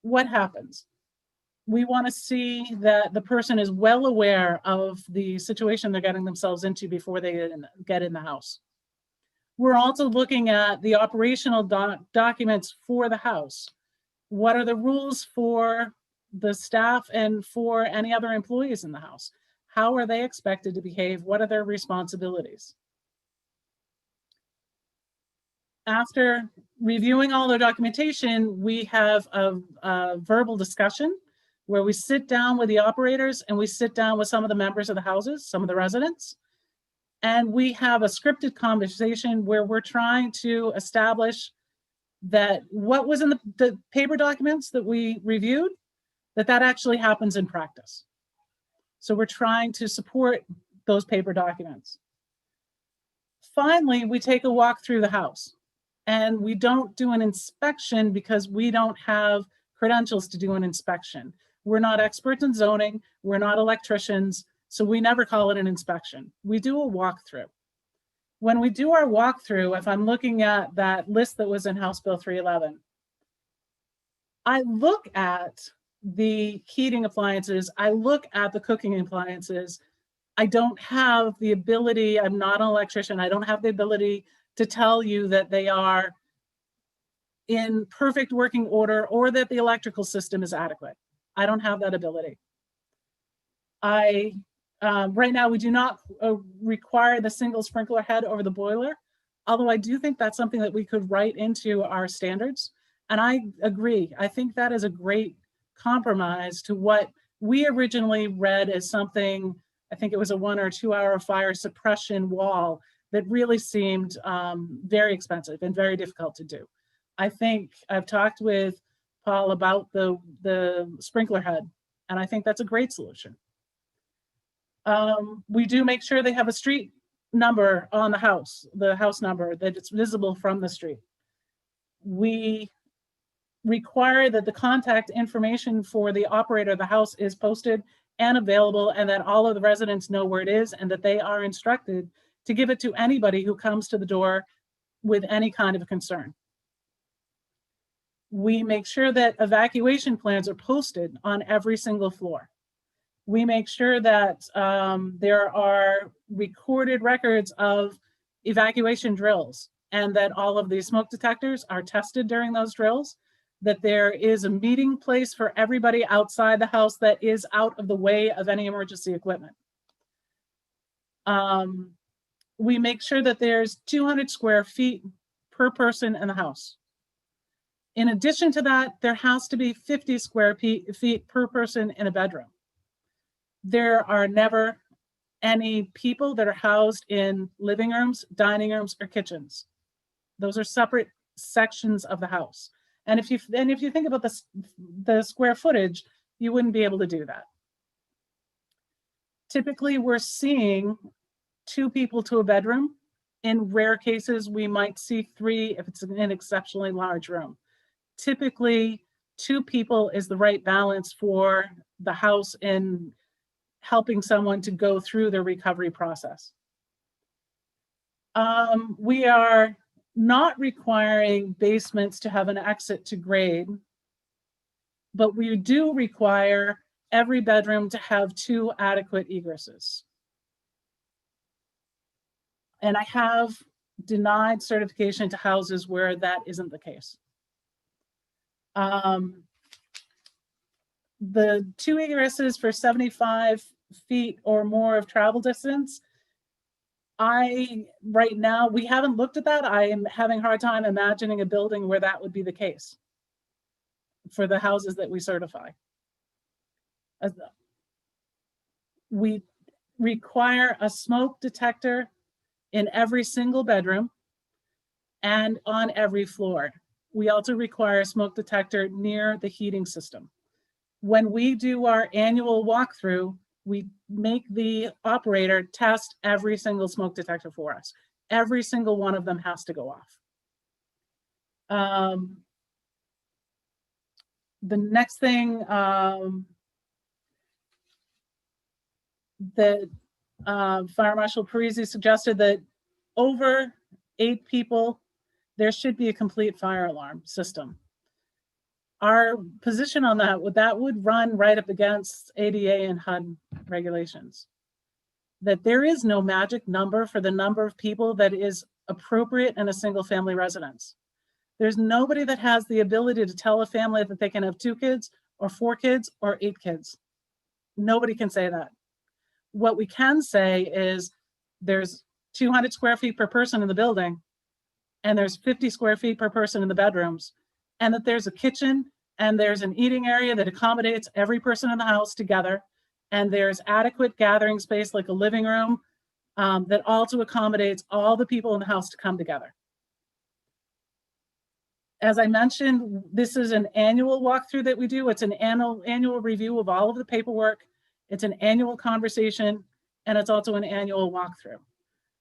what happens. We want to see that the person is well aware of the situation they're getting themselves into before they get in the house. We're also looking at the operational documents for the house. What are the rules for the staff and for any other employees in the house? How are they expected to behave? What are their responsibilities? After reviewing all their documentation, we have a verbal discussion where we sit down with the operators and we sit down with some of the members of the houses, some of the residents, and we have a scripted conversation where we're trying to establish that what was in the paper documents that we reviewed, that actually happens in practice. So we're trying to support those paper documents. Finally, we take a walk through the house, and we don't do an inspection because we don't have credentials to do an inspection. We're not experts in zoning, we're not electricians, so we never call it an inspection. We do a walkthrough. When we do our walkthrough, if I'm looking at that list that was in House Bill 311, I look at the heating appliances, I look at the cooking appliances. I don't have the ability, I'm not an electrician, I don't have the ability to tell you that they are in perfect working order or that the electrical system is adequate. I don't have that ability. Right now, we do not require the single sprinkler head over the boiler, although I do think that's something that we could write into our standards. And I agree. I think that is a great compromise to what we originally read as something, I think it was a 1 or 2 hour fire suppression wall that really seemed very expensive and very difficult to do. I think I've talked with Paul about the sprinkler head, and I think that's a great solution. We do make sure they have a street number on the house number, that it's visible from the street. We require that the contact information for the operator of the house is posted and available, and that all of the residents know where it is, and that they are instructed to give it to anybody who comes to the door with any kind of a concern. We make sure that evacuation plans are posted on every single floor. We make sure that there are recorded records of evacuation drills, and that all of the smoke detectors are tested during those drills, that there is a meeting place for everybody outside the house that is out of the way of any emergency equipment. We make sure that there's 200 square feet per person in the house. In addition to that, there has to be 50 square feet per person in a bedroom. There are never any people that are housed in living rooms, dining rooms, or kitchens. Those are separate sections of the house. And if you think about the square footage, you wouldn't be able to do that. Typically, we're seeing 2 people to a bedroom. In rare cases, we might see 3 if it's an exceptionally large room. Typically, 2 people is the right balance for the house in helping someone to go through their recovery process. We are not requiring basements to have an exit to grade, but we do require every bedroom to have 2 adequate egresses. And I have denied certification to houses where that isn't the case. The 2 egresses for 75 feet or more of travel distance, right now, we haven't looked at that. I am having a hard time imagining a building where that would be the case for the houses that we certify. We require a smoke detector in every single bedroom and on every floor. We also require a smoke detector near the heating system. When we do our annual walkthrough, we make the operator test every single smoke detector for us. Every single one of them has to go off. The next thing that Fire Marshal Parisi suggested, that over 8 people, there should be a complete fire alarm system. Our position on that would run right up against ADA and HUD regulations. That there is no magic number for the number of people that is appropriate in a single family residence. There's nobody that has the ability to tell a family that they can have 2 kids or 4 kids or 8 kids. Nobody can say that. What we can say is there's 200 square feet per person in the building, and there's 50 square feet per person in the bedrooms, and that there's a kitchen and there's an eating area that accommodates every person in the house together, and there's adequate gathering space like a living room that also accommodates all the people in the house to come together. As I mentioned, this is an annual walkthrough that we do. It's an annual review of all of the paperwork. It's an annual conversation, and it's also an annual walkthrough.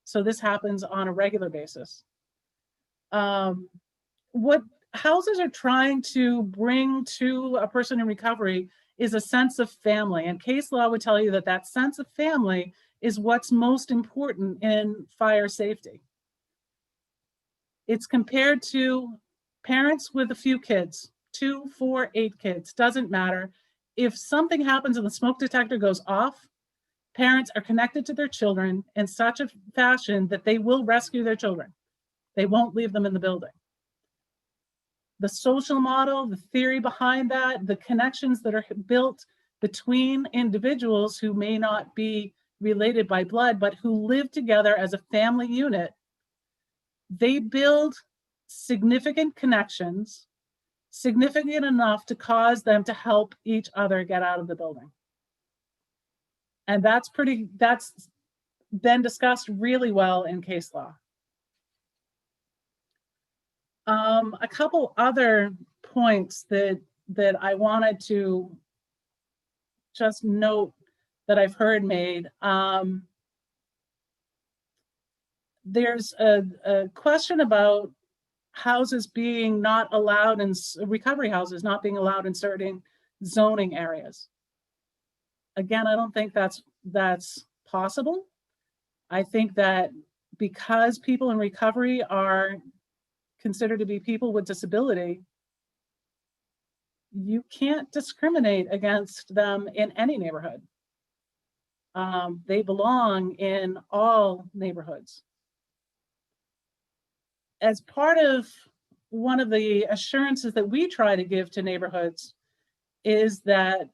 So this happens on a regular basis. What houses are trying to bring to a person in recovery is a sense of family. And case law would tell you that that sense of family is what's most important in fire safety. It's compared to parents with a few kids, 2, 4, 8 kids, doesn't matter. If something happens and the smoke detector goes off, parents are connected to their children in such a fashion that they will rescue their children. They won't leave them in the building. The social model, the theory behind that, the connections that are built between individuals who may not be related by blood, but who live together as a family unit, they build significant connections, significant enough to cause them to help each other get out of the building. And that's been discussed really well in case law. A couple other points that I wanted to just note that I've heard made. There's a question about houses being not allowed in recovery houses, not being allowed in certain zoning areas. Again, I don't think that's possible. I think that because people in recovery are considered to be people with disability, you can't discriminate against them in any neighborhood. They belong in all neighborhoods. As part of one of the assurances that we try to give to neighborhoods is that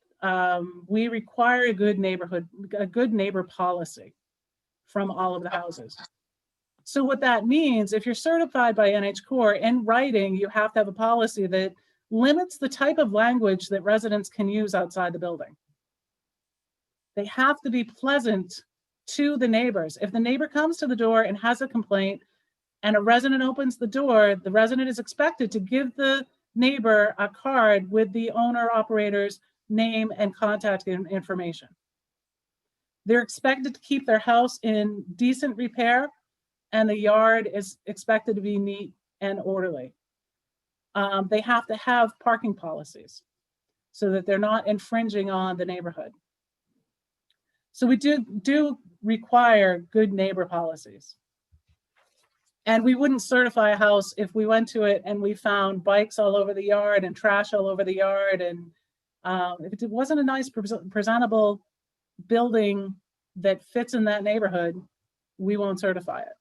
we require a good neighbor policy from all of the houses. So what that means, if you're certified by NH-Core, in writing, you have to have a policy that limits the type of language that residents can use outside the building. They have to be pleasant to the neighbors. If the neighbor comes to the door and has a complaint and a resident opens the door, the resident is expected to give the neighbor a card with the owner operator's name and contact information. They're expected to keep their house in decent repair, and the yard is expected to be neat and orderly. They have to have parking policies so that they're not infringing on the neighborhood. So we do require good neighbor policies. And we wouldn't certify a house if we went to it and we found bikes all over the yard and trash all over the yard. And if it wasn't a nice, presentable building that fits in that neighborhood, we won't certify it.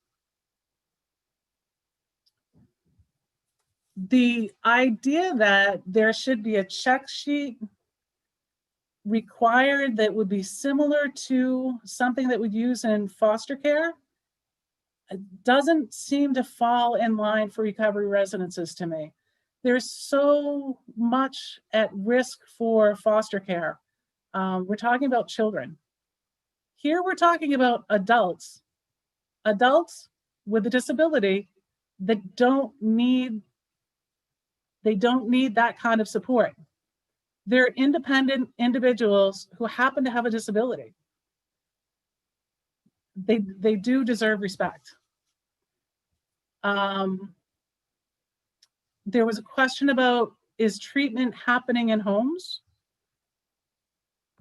the idea that there should be a check sheet required that would be similar to something that we'd use in foster care doesn't seem to fall in line for recovery residences to me. There's so much at risk for foster care. We're talking about children. Here we're talking about adults with a disability that don't need that kind of support. They're independent individuals who happen to have a disability. They do deserve respect. There was a question about, is treatment happening in homes?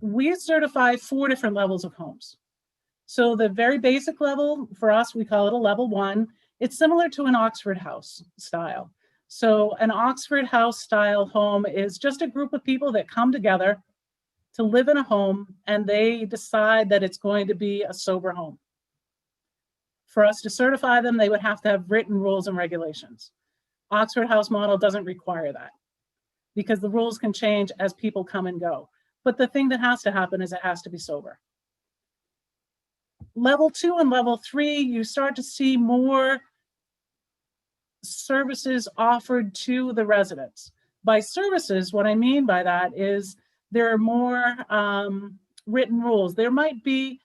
We certify 4 different levels of homes. So the very basic level, for us, we call it a level 1. It's similar to an Oxford House style. So an Oxford House style home is just a group of people that come together to live in a home, and they decide that it's going to be a sober home. For us to certify them, they would have to have written rules and regulations. Oxford House model doesn't require that because the rules can change as people come and go. But the thing that has to happen is it has to be sober. Level 2 and level 3, you start to see more services offered to the residents. By services, what I mean by that is there are more written rules. There might be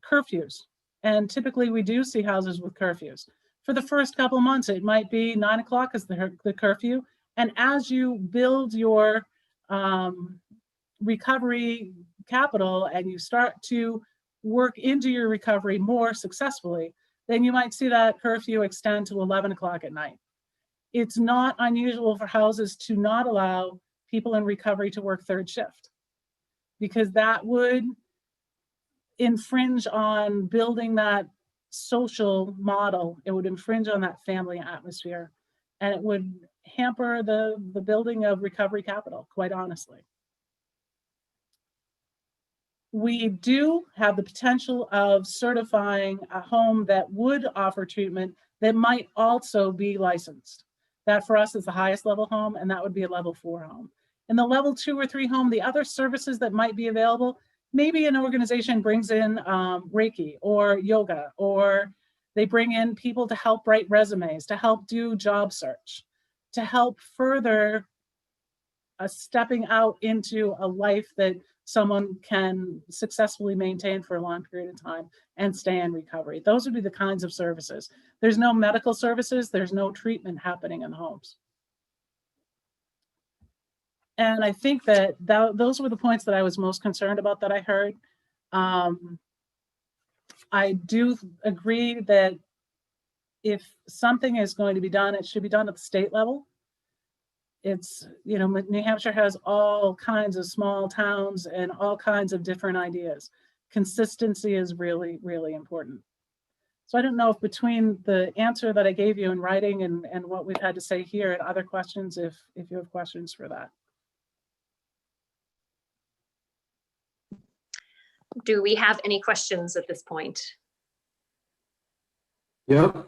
curfews, and typically we do see houses with curfews. For the first couple of months, it might be 9 o'clock is the curfew, and as you build your recovery capital and you start to work into your recovery more successfully, then you might see that curfew extend to 11 o'clock at night. It's not unusual for houses to not allow people in recovery to work 3rd shift, because that would infringe on building that social model. It would infringe on that family atmosphere, and it would hamper the building of recovery capital, quite honestly. We do have the potential of certifying a home that would offer treatment that might also be licensed. That for us is the highest level home, and that would be a level 4 home. In the level 2 or 3 home, the other services that might be available, maybe an organization brings in Reiki or yoga, or they bring in people to help write resumes, to help do job search, to help further stepping out into a life that someone can successfully maintain for a long period of time and stay in recovery. Those would be the kinds of services. There's no medical services, there's no treatment happening in homes. And I think that those were the points that I was most concerned about that I heard. I do agree that if something is going to be done, it should be done at the state level. It's, you know, New Hampshire has all kinds of small towns and all kinds of different ideas. Consistency is really, really important. So I don't know if between the answer that I gave you in writing and what we've had to say here and other questions, if you have questions for that. Do we have any questions at this point? Yep.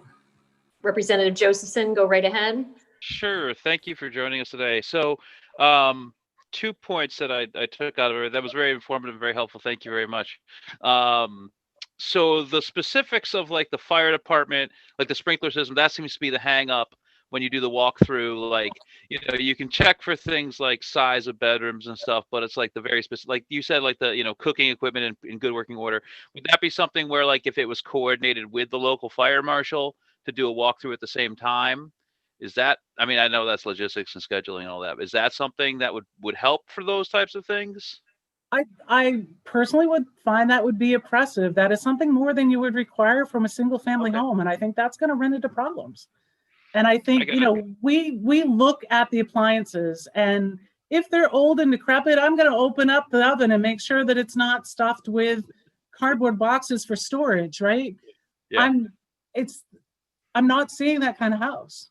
Representative Josephson, go right ahead. Sure. Thank you for joining us today. So 2 points that I took out of it. That was very informative and very helpful. Thank you very much. So the specifics of like the fire department, like the sprinkler system, that seems to be the hang up when you do the walkthrough. Like, you know, you can check for things like size of bedrooms and stuff, but it's like the very specific, like you said, like the, you know, cooking equipment in good working order. Would that be something where like if it was coordinated with the local fire marshal to do a walkthrough at the same time? Is that, I mean, I know that's logistics and scheduling and all that, but is that something that would help for those types of things? I personally would find that would be oppressive. That is something more than you would require from a single family home. And I think that's going to run into problems. And I think, you know, we look at the appliances, and if they're old and decrepit, I'm going to open up the oven and make sure that it's not stuffed with cardboard boxes for storage, right? Yeah. I'm not seeing that kind of house.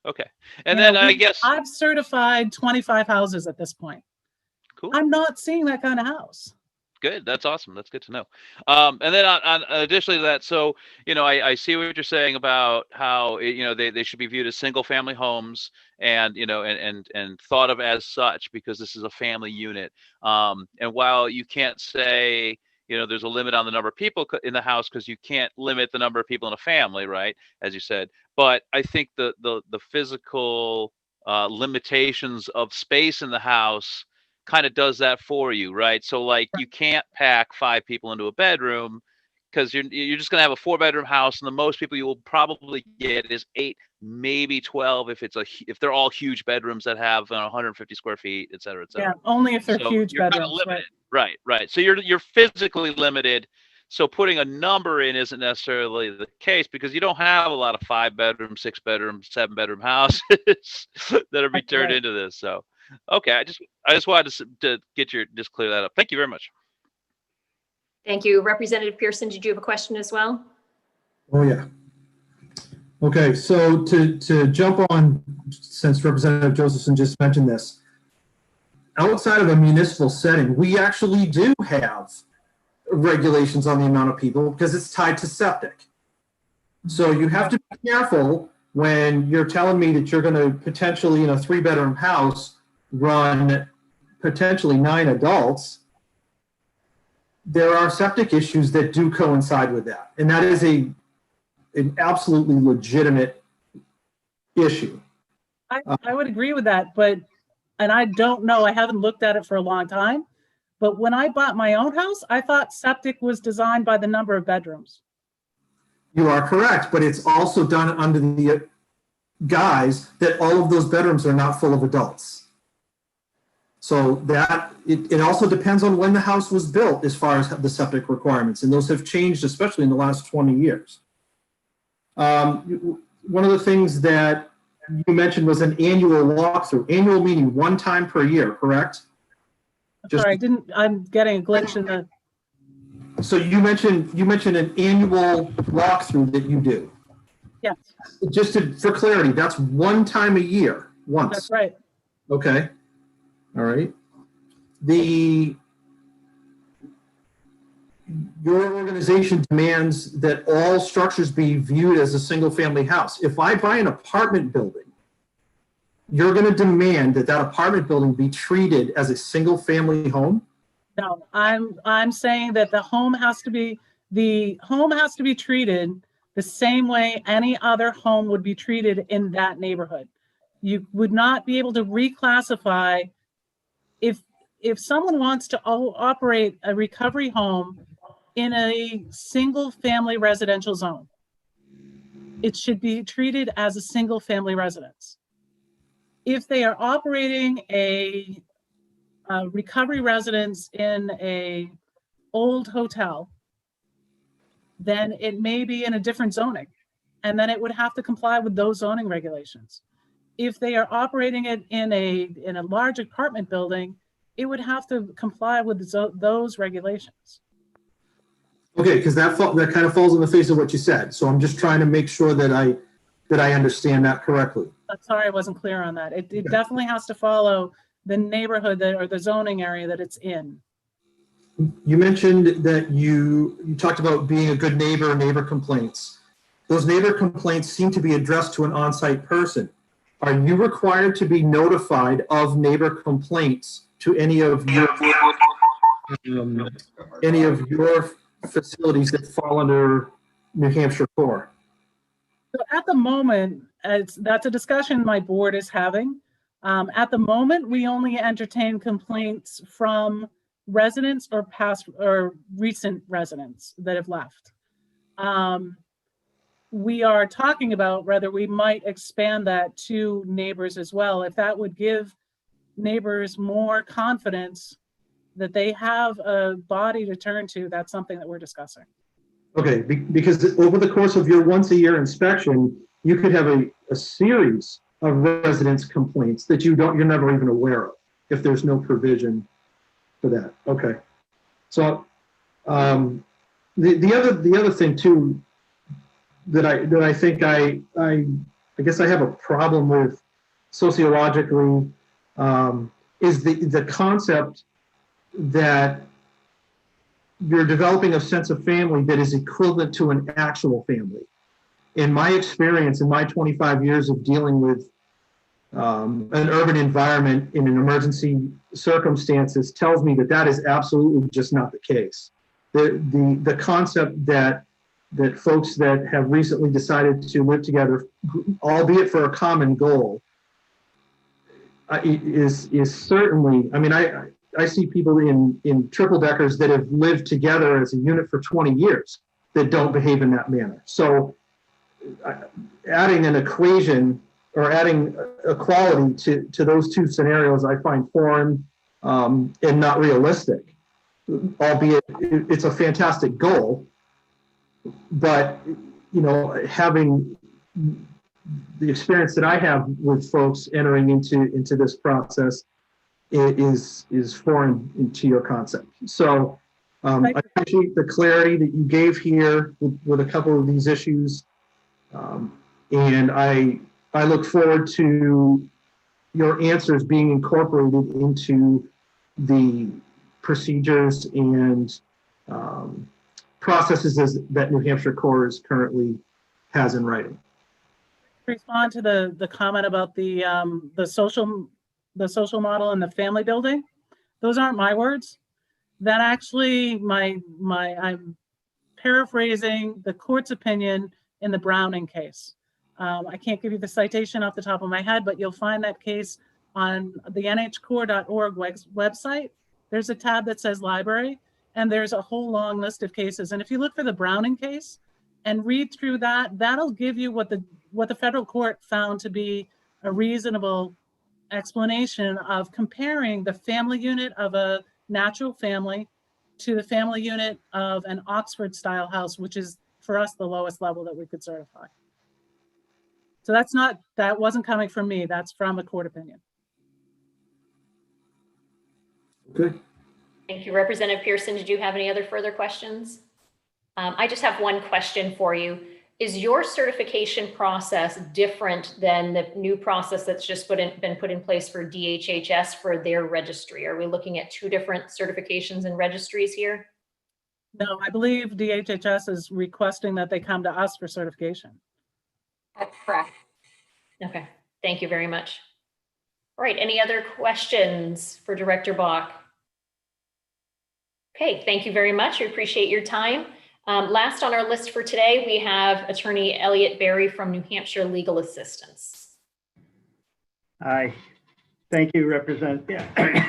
Okay. And then I guess I've certified 25 houses at this point. Cool. I'm not seeing that kind of house. Good. That's awesome. That's good to know. And then on additionally to that, so, I see what you're saying about how, they should be viewed as single family homes and, and thought of as such because this is a family unit. And while you can't say, there's a limit on the number of people in the house because you can't limit the number of people in a family, right? As you said. But I think the physical limitations of space in the house kind of does that for you, right? So like you can't pack 5 people into a bedroom because you're just gonna have a 4-bedroom house, and the most people you will probably get is 8, maybe 12 if they're all huge bedrooms that have 150 square feet, et cetera, et cetera. Yeah, only if they're So huge you're kind of bedrooms, limited, right. So you're physically limited. So putting a number in isn't necessarily the case because you don't have a lot of 5-bedroom, 6-bedroom, 7-bedroom houses that are be turned into this. So. Okay, I just wanted to get just clear that up. Thank you very much. Thank you. Representative Pearson, did you have a question as well? Oh, yeah. Okay, so to jump on, since Representative Josephson just mentioned this, outside of a municipal setting, we actually do have regulations on the amount of people because it's tied to septic. So you have to be careful when you're telling me that you're going to potentially, in a 3-bedroom house, run potentially 9 adults. There are septic issues that do coincide with that, and that is an absolutely legitimate issue. I would agree with that, and I don't know, I haven't looked at it for a long time, but when I bought my own house, I thought septic was designed by the number of bedrooms. You are correct, but it's also done under the guise that all of those bedrooms are not full of adults. So that it also depends on when the house was built as far as the septic requirements, and those have changed, especially in the last 20 years. One of the things that you mentioned was an annual walkthrough. Annual meaning 1 time per year, correct? Sorry, I'm getting a glitch in the. So you mentioned an annual walkthrough that you do. Yes. Just for clarity, that's 1 time a year, once. That's right. Okay. All right. Your organization demands that all structures be viewed as a single family house. If I buy an apartment building, you're going to demand that apartment building be treated as a single family home? No, I'm saying that the home has to be treated the same way any other home would be treated in that neighborhood. You would not be able to reclassify if someone wants to operate a recovery home in a single family residential zone. It should be treated as a single family residence. If they are operating a recovery residence in a old hotel, then it may be in a different zoning, and then it would have to comply with those zoning regulations. If they are operating it in a large apartment building, it would have to comply with those regulations. Okay, because that kind of falls in the face of what you said. So I'm just trying to make sure that I understand that correctly. I'm sorry I wasn't clear on that. It definitely has to follow the neighborhood or the zoning area that it's in. You mentioned that you talked about being a good neighbor complaints. Those neighbor complaints seem to be addressed to an on-site person. Are you required to be notified of neighbor complaints to any of your facilities that fall under New Hampshire Core? So at the moment, that's a discussion my board is having. At the moment, we only entertain complaints from residents or past or recent residents that have left. We are talking about whether we might expand that to neighbors as well, if that would give neighbors more confidence that they have a body to turn to. That's something that we're discussing. Okay, because over the course of your once a year inspection, you could have a series of residents' complaints that you're never even aware of if there's no provision for that. Okay, so the other thing too that I think I guess I have a problem with sociologically is the concept that you're developing a sense of family that is equivalent to an actual family. In my experience, in my 25 years of dealing with an urban environment in an emergency circumstances, tells me that that is absolutely just not the case. The concept that folks that have recently decided to live together, albeit for a common goal, is certainly, I mean, I see people in triple deckers that have lived together as a unit for 20 years that don't behave in that manner. So adding an equation or adding equality to those two scenarios, I find foreign and not realistic, albeit it's a fantastic goal. But, you know, having the experience that I have with folks entering into this process is foreign into your concept. So I appreciate the clarity that you gave here with a couple of these issues. And I look forward to your answers being incorporated into the procedures and processes that New Hampshire CORES currently has in writing. Respond to the comment about the social model and the family building. Those aren't my words. That actually, I'm paraphrasing the court's opinion in the Browning case. I can't give you the citation off the top of my head, but you'll find that case on the nhcore.org website. There's a tab that says library, and there's a whole long list of cases. And if you look for the Browning case and read through that, that'll give you what the federal court found to be a reasonable explanation of comparing the family unit of a natural family to the family unit of an Oxford style house, which is for us the lowest level that we could certify. So that wasn't coming from me, that's from a court opinion. Good. Thank you. Representative Pearson, did you have any other further questions? I just have one question for you. Is your certification process different than the new process that's just been put in place for DHHS for their registry? Are we looking at two different certifications and registries here? No, I believe DHHS is requesting that they come to us for certification. That's correct. Okay, thank you very much. All right, any other questions for Director Bach? Okay, thank you very much. We appreciate your time. Last on our list for today, we have Attorney Elliot Berry from New Hampshire Legal Assistance. Hi, thank you,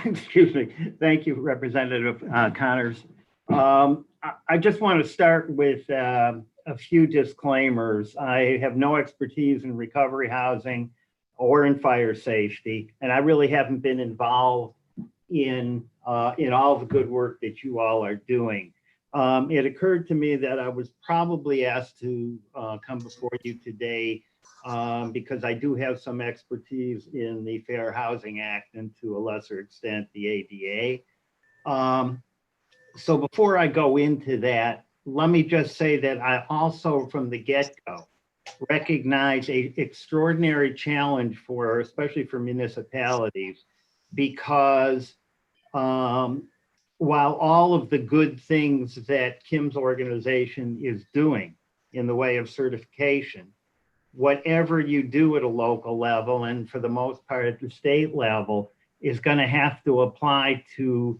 excuse me. Thank you, Representative Connors. I just want to start with a few disclaimers. I have no expertise in recovery housing or in fire safety, and I really haven't been involved in all the good work that you all are doing. It occurred to me that I was probably asked to come before you today because I do have some expertise in the Fair Housing Act and to a lesser extent the ADA. So before I go into that, let me just say that I also from the get-go recognize an extraordinary challenge especially for municipalities, because while all of the good things that Kim's organization is doing in the way of certification, whatever you do at a local level and for the most part at the state level is going to have to apply to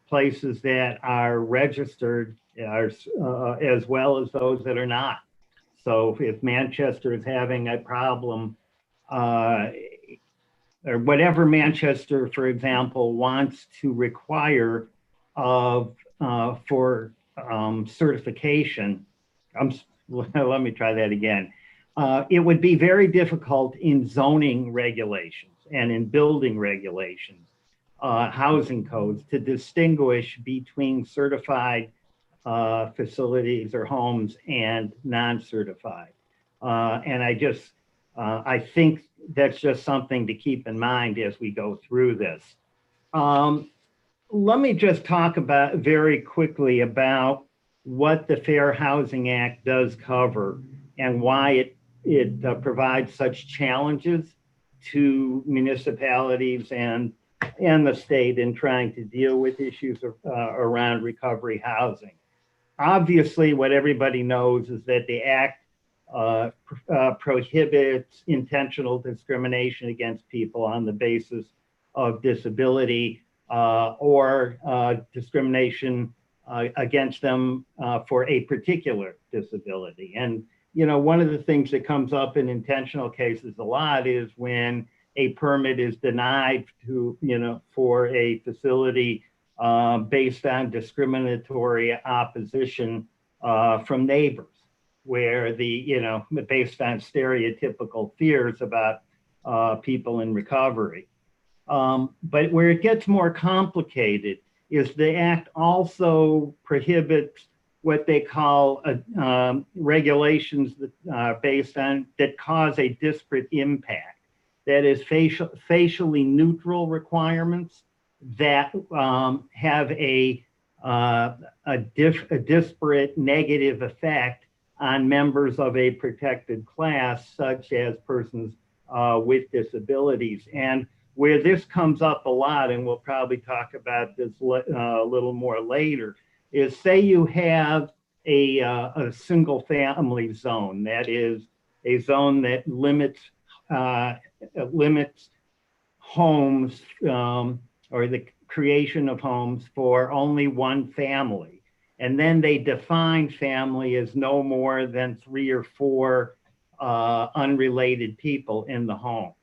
places that are registered as well as those that are not. So if Manchester is having a problem, or whatever Manchester, for example, wants to require for certification, let me try that again. It would be very difficult in zoning regulations and in building regulations, housing codes, to distinguish between certified facilities or homes and non-certified. And I think that's just something to keep in mind as we go through this. Let me just talk very quickly about what the Fair Housing Act does cover and why it provides such challenges to municipalities and and the state in trying to deal with issues around recovery housing. Obviously, what everybody knows is that the Act prohibits intentional discrimination against people on the basis of disability or discrimination against them for a particular disability. And, you know, one of the things that comes up in intentional cases a lot is when a permit is denied to, you know, for a facility based on discriminatory opposition from neighbors, where the, you know, based on stereotypical fears about people in recovery. But where it gets more complicated is the Act also prohibits what they call regulations that are based on, that cause a disparate impact. That is facially neutral requirements that have a disparate negative effect on members of a protected class, such as persons with disabilities. And where this comes up a lot, and we'll probably talk about this a little more later, is say you have a single family zone, that is a zone that limits homes or the creation of homes for only one family. And then they define family as no more than 3 or 4 unrelated people in the home.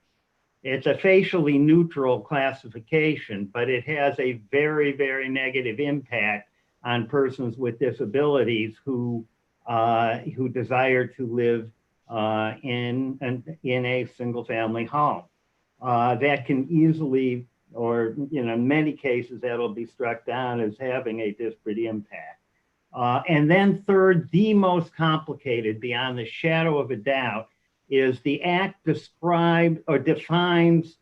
It's a facially neutral classification, but it has a very, very negative impact on persons with disabilities who desire to live in a single family home. That can easily, or in many cases, that'll be struck down as having a disparate impact. And then third, the most complicated, beyond the shadow of a doubt, is the Act describes or defines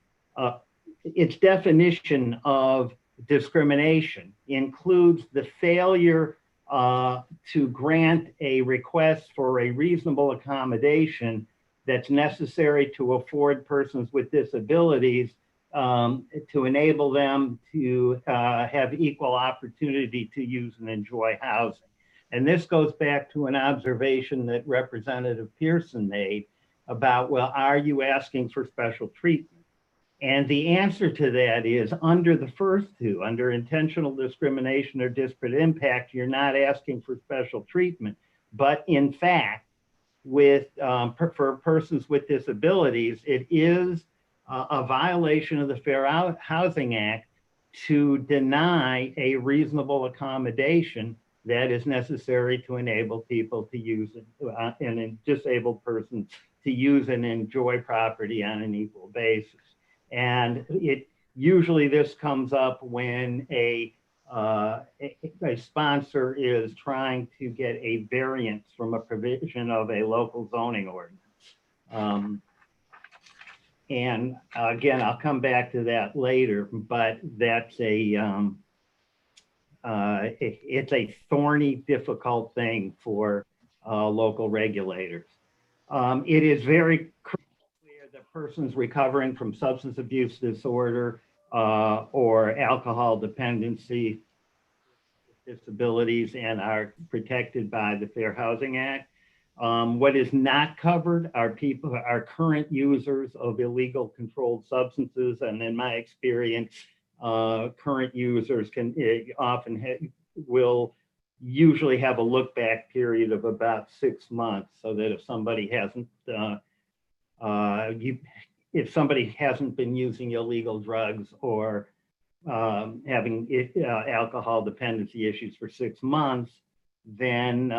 its definition of discrimination includes the failure to grant a request for a reasonable accommodation that's necessary to afford persons with disabilities to enable them to have equal opportunity to use and enjoy housing. And this goes back to an observation that Representative Pearson made about, well, are you asking for special treatment? And the answer to that is under the first two, under intentional discrimination or disparate impact, you're not asking for special treatment. But in fact, for persons with disabilities, it is a violation of the Fair Housing Act to deny a reasonable accommodation that is necessary to enable people to use it, and disabled persons to use and enjoy property on an equal basis. And usually this comes up when a sponsor is trying to get a variance from a provision of a local zoning ordinance. And again, I'll come back to that later, but that's it's a thorny, difficult thing for local regulators. It is very clear that persons recovering from substance abuse disorder or alcohol dependency disabilities and are protected by the Fair Housing Act. What is not covered are current users of illegal controlled substances, and in my experience, current users will usually have a look back period of about 6 months, so that if somebody hasn't been using illegal drugs or having alcohol dependency issues for 6 months, then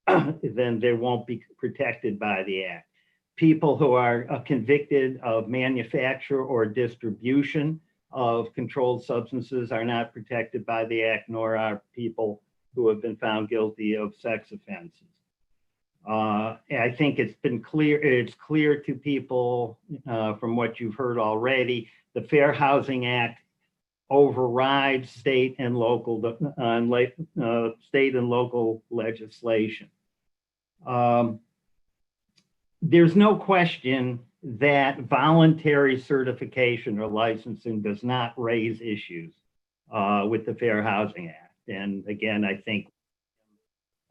they won't be protected by the Act. People who are convicted of manufacture or distribution of controlled substances are not protected by the Act, nor are people who have been found guilty of sex offenses. I think it's clear to people from what you've heard already, the Fair Housing Act overrides state and local legislation. There's no question that voluntary certification or licensing does not raise issues with the Fair Housing Act. And again, I think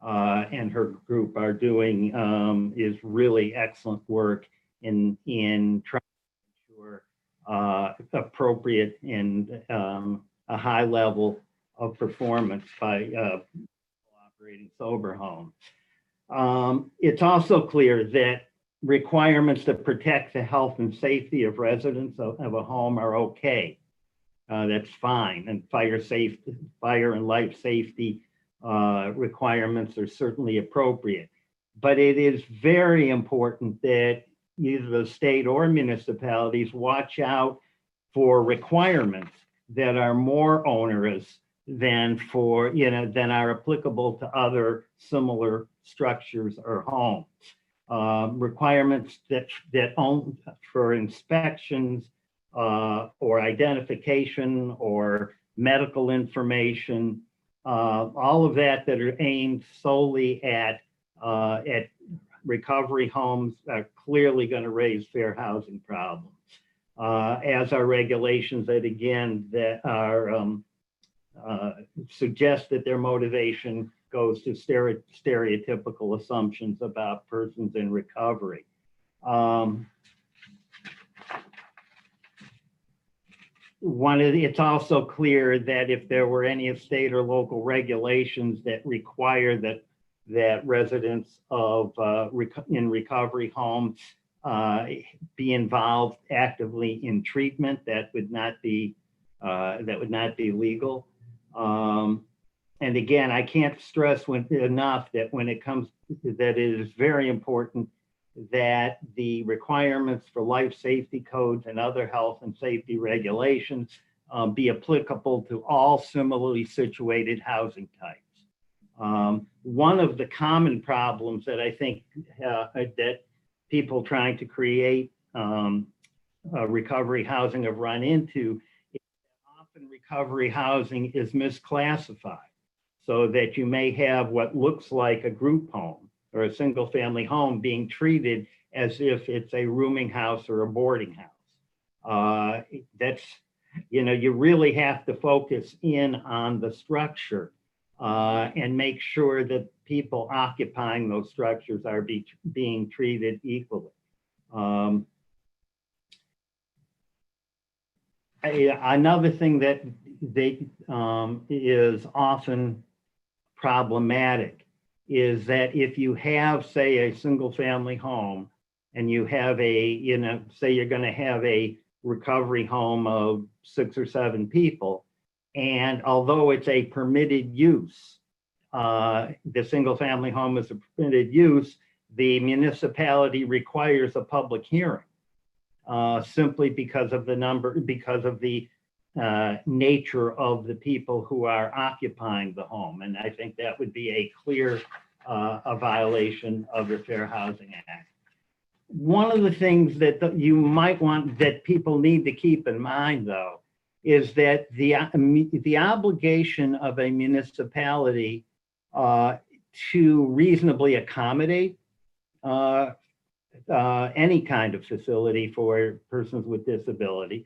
and her group are doing is really excellent work in trying to ensure appropriate and a high level of performance by operating sober homes. It's also clear that requirements that protect the health and safety of residents of a home are okay. That's fine. And fire and life safety requirements are certainly appropriate. But it is very important that either the state or municipalities watch out for requirements that are more onerous than than are applicable to other similar structures or homes. Requirements that own for inspections or identification or medical information, all of that are aimed solely at recovery homes are clearly going to raise fair housing problems. As are regulations that again that are suggest that their motivation goes to stereotypical assumptions about persons in recovery. It's also clear that if there were any state or local regulations that require that residents of in recovery homes be involved actively in treatment, that would not be legal. And again, I can't stress enough that when it comes that it is very important that the requirements for life safety codes and other health and safety regulations be applicable to all similarly situated housing types. One of the common problems that I think that people trying to create recovery housing have run into is that often recovery housing is misclassified, so that you may have what looks like a group home or a single family home being treated as if it's a rooming house or a boarding house. That's, you really have to focus in on the structure and make sure that people occupying those structures are being treated equally. Another thing that is often problematic is that if you have, say, a single family home and you have say you're going to have a recovery home of 6 or 7 people, and although it's a permitted use, the single family home is a permitted use, the municipality requires a public hearing simply because of the nature of the people who are occupying the home. And I think that would be a clear a violation of the Fair Housing Act. One of the things that you might want, that people need to keep in mind, though, is that the obligation of a municipality to reasonably accommodate any kind of facility for persons with disability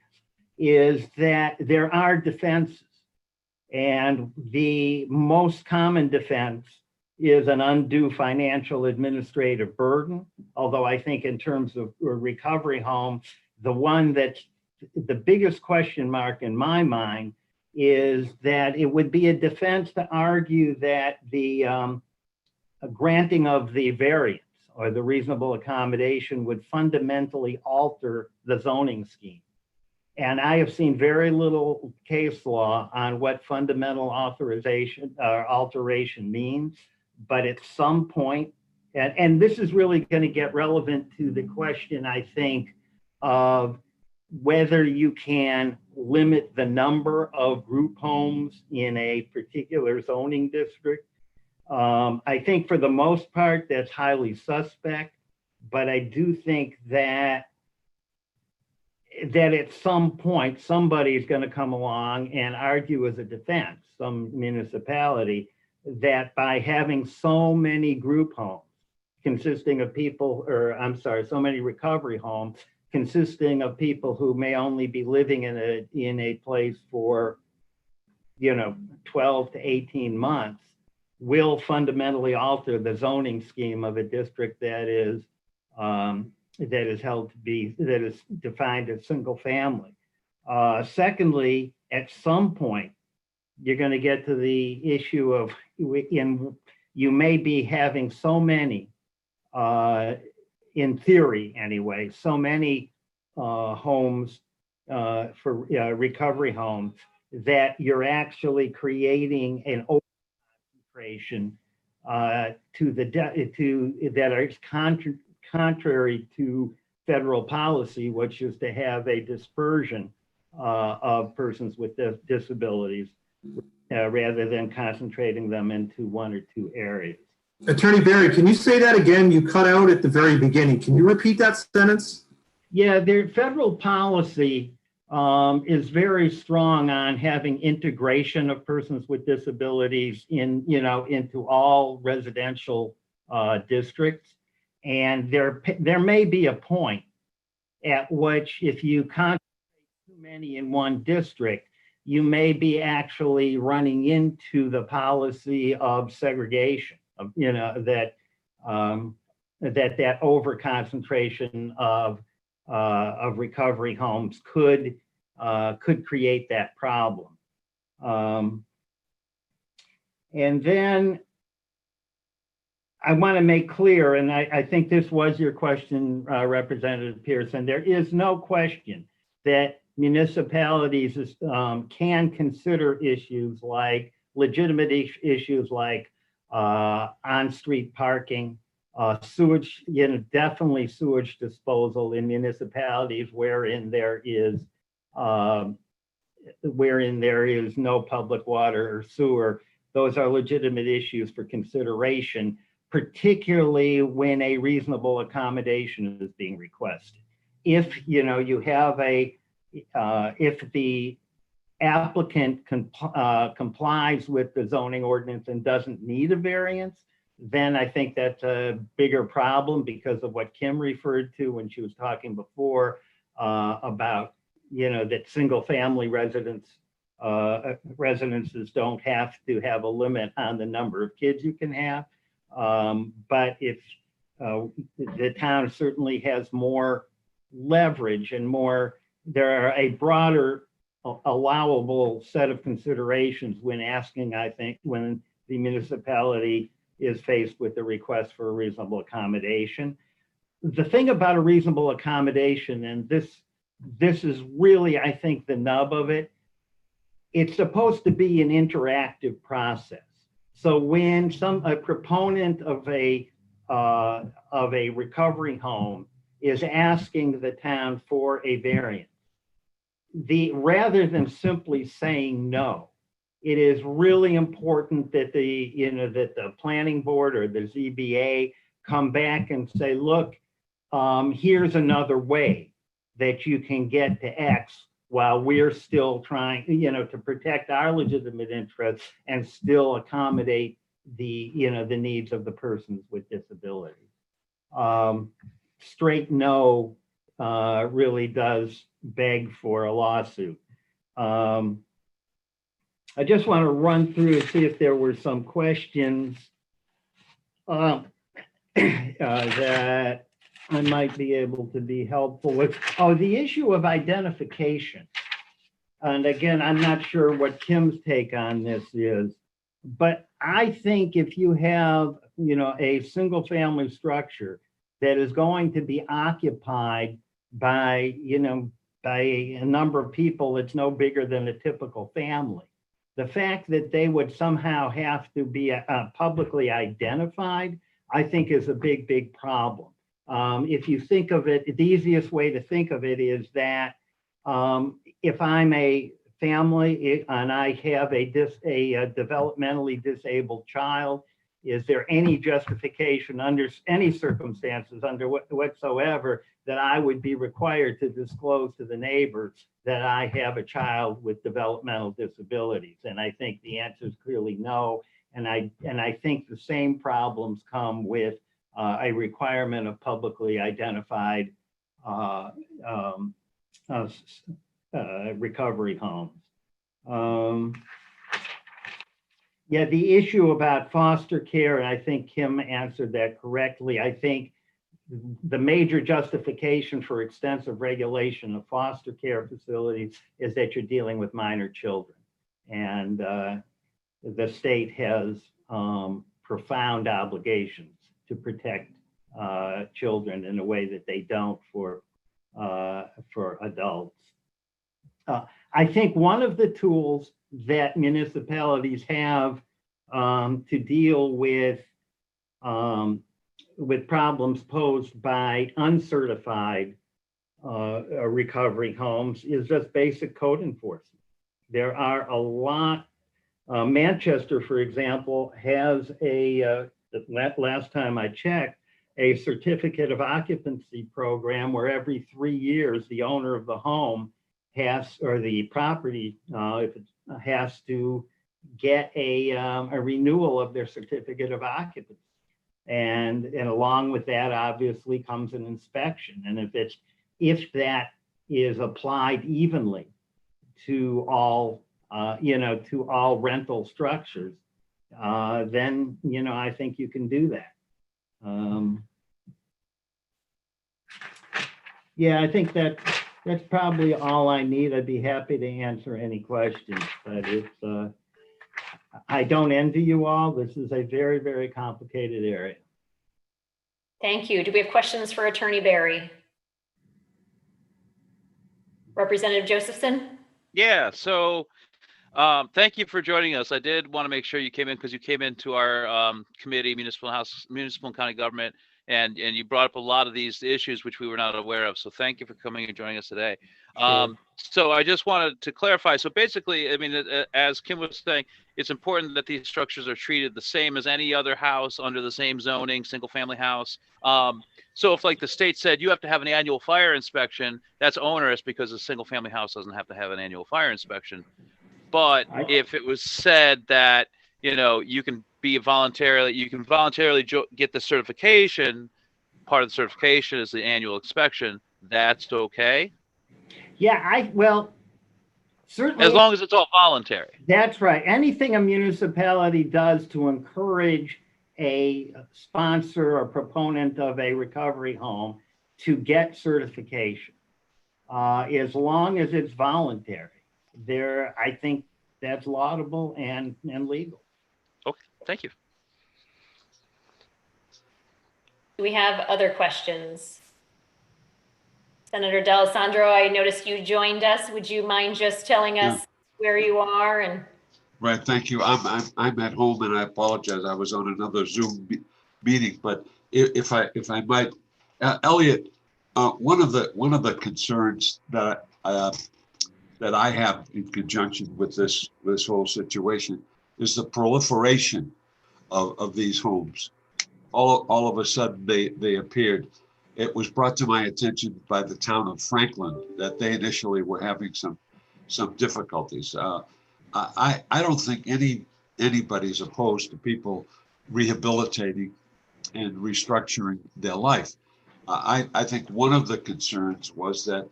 is that there are defenses. And the most common defense is an undue financial administrative burden. Although I think in terms of a recovery home, the one that's the biggest question mark in my mind is that it would be a defense to argue that the granting of the variance or the reasonable accommodation would fundamentally alter the zoning scheme. And I have seen very little case law on what fundamental authorization or alteration means, but at some point, and this is really going to get relevant to the question, I think, of whether you can limit the number of group homes in a particular zoning district. I think for the most part, that's highly suspect, but I do think that at some point, somebody is going to come along and argue as a defense, some municipality, that by having so many group homes consisting of people, or I'm sorry, so many recovery homes, consisting of people who may only be living in a place for, 12 to 18 months will fundamentally alter the zoning scheme of a district that is defined as single family. Secondly, at some point, you're going to get to the issue of you may be having so many, in theory anyway, so many homes for recovery homes that you're actually creating an concentration that is contrary to federal policy, which is to have a dispersion of persons with disabilities rather than concentrating them into one or two areas. Attorney Barry, can you say that again? You cut out at the very beginning. Can you repeat that sentence? Yeah, their federal policy is very strong on having integration of persons with disabilities into all residential districts. And there may be a point at which if you concentrate too many in one district, you may be actually running into the policy of segregation, that over concentration of recovery homes could create that problem. And then I want to make clear, and I think this was your question, Representative Pearson, there is no question that municipalities can consider issues like legitimate issues like on-street parking, sewage, definitely sewage disposal in municipalities wherein there is no public water or sewer. Those are legitimate issues for consideration, particularly when a reasonable accommodation is being requested. If you have if the applicant complies with the zoning ordinance and doesn't need a variance, then I think that's a bigger problem because of what Kim referred to when she was talking before about, that single family residences don't have to have a limit on the number of kids you can have. But if the town certainly has more leverage and there are a broader allowable set of considerations when when the municipality is faced with the request for a reasonable accommodation. The thing about a reasonable accommodation, and this is really, I think, the nub of it, it's supposed to be an interactive process. So when a proponent of a recovery home is asking the town for a variance, rather than simply saying no, it is really important that the planning board or the ZBA come back and say, look, here's another way that you can get to X while we're still trying, to protect our legitimate interests and still accommodate the needs of the persons with disabilities. Straight no really does beg for a lawsuit. I just want to run through and see if there were some questions that I might be able to be helpful with. Oh, the issue of identification. And again, I'm not sure what Kim's take on this is, but I think if you have, a single family structure that is going to be occupied by, by a number of people that's no bigger than a typical family, the fact that they would somehow have to be publicly identified, I think is a big, big problem. If you think of it, the easiest way to think of it is that if I'm a family and I have a developmentally disabled child, is there any justification under any circumstances whatsoever that I would be required to disclose to the neighbors that I have a child with developmental disabilities? And I think the answer is clearly no. And I think the same problems come with a requirement of publicly identified uh, um, uh, recovery homes. Yeah, the issue about foster care, and I think Kim answered that correctly. I think the major justification for extensive regulation of foster care facilities is that you're dealing with minor children. And the state has profound obligations to protect children in a way that they don't for adults. I think one of the tools that municipalities have to deal with problems posed by uncertified recovery homes is just basic code enforcement. There are a lot. Manchester, for example, has last time I checked, a certificate of occupancy program where every 3 years the owner of the home or the property, if it has to get a renewal of their certificate of occupancy. And along with that, obviously, comes an inspection. And if that is applied evenly to all, to all rental structures, then, I think you can do that. Yeah, I think that's probably all I need. I'd be happy to answer any questions, but I don't envy you all. This is a very, very complicated area. Thank you. Do we have questions for Attorney Barry? Representative Josephson? Yeah, so thank you for joining us. I did want to make sure you came in because you came into our committee, Municipal and County Government, and you brought up a lot of these issues which we were not aware of. So thank you for coming and joining us today. Sure. So I just wanted to clarify. So basically, I mean, as Kim was saying, it's important that these structures are treated the same as any other house under the same zoning, single family house. So if like the state said you have to have an annual fire inspection, that's onerous because a single family house doesn't have to have an annual fire inspection. But if it was said that, you can voluntarily get the certification, part of the certification is the annual inspection, that's okay? Yeah, well, certainly. As long as it's all voluntary. That's right. Anything a municipality does to encourage a sponsor or proponent of a recovery home to get certification, as long as it's voluntary, I think that's laudable and legal. Okay, thank you. Do we have other questions? Senator D'Alessandro, I noticed you joined us. Would you mind just telling us where you are and? Right, thank you. I'm at home and I apologize. I was on another Zoom meeting, but if I might, Elliot, one of the concerns that I have in conjunction with this whole situation is the proliferation of these homes. All of a sudden they appeared. It was brought to my attention by the town of Franklin that they initially were having some difficulties. I don't think anybody's opposed to people rehabilitating and restructuring their life. I think one of the concerns was that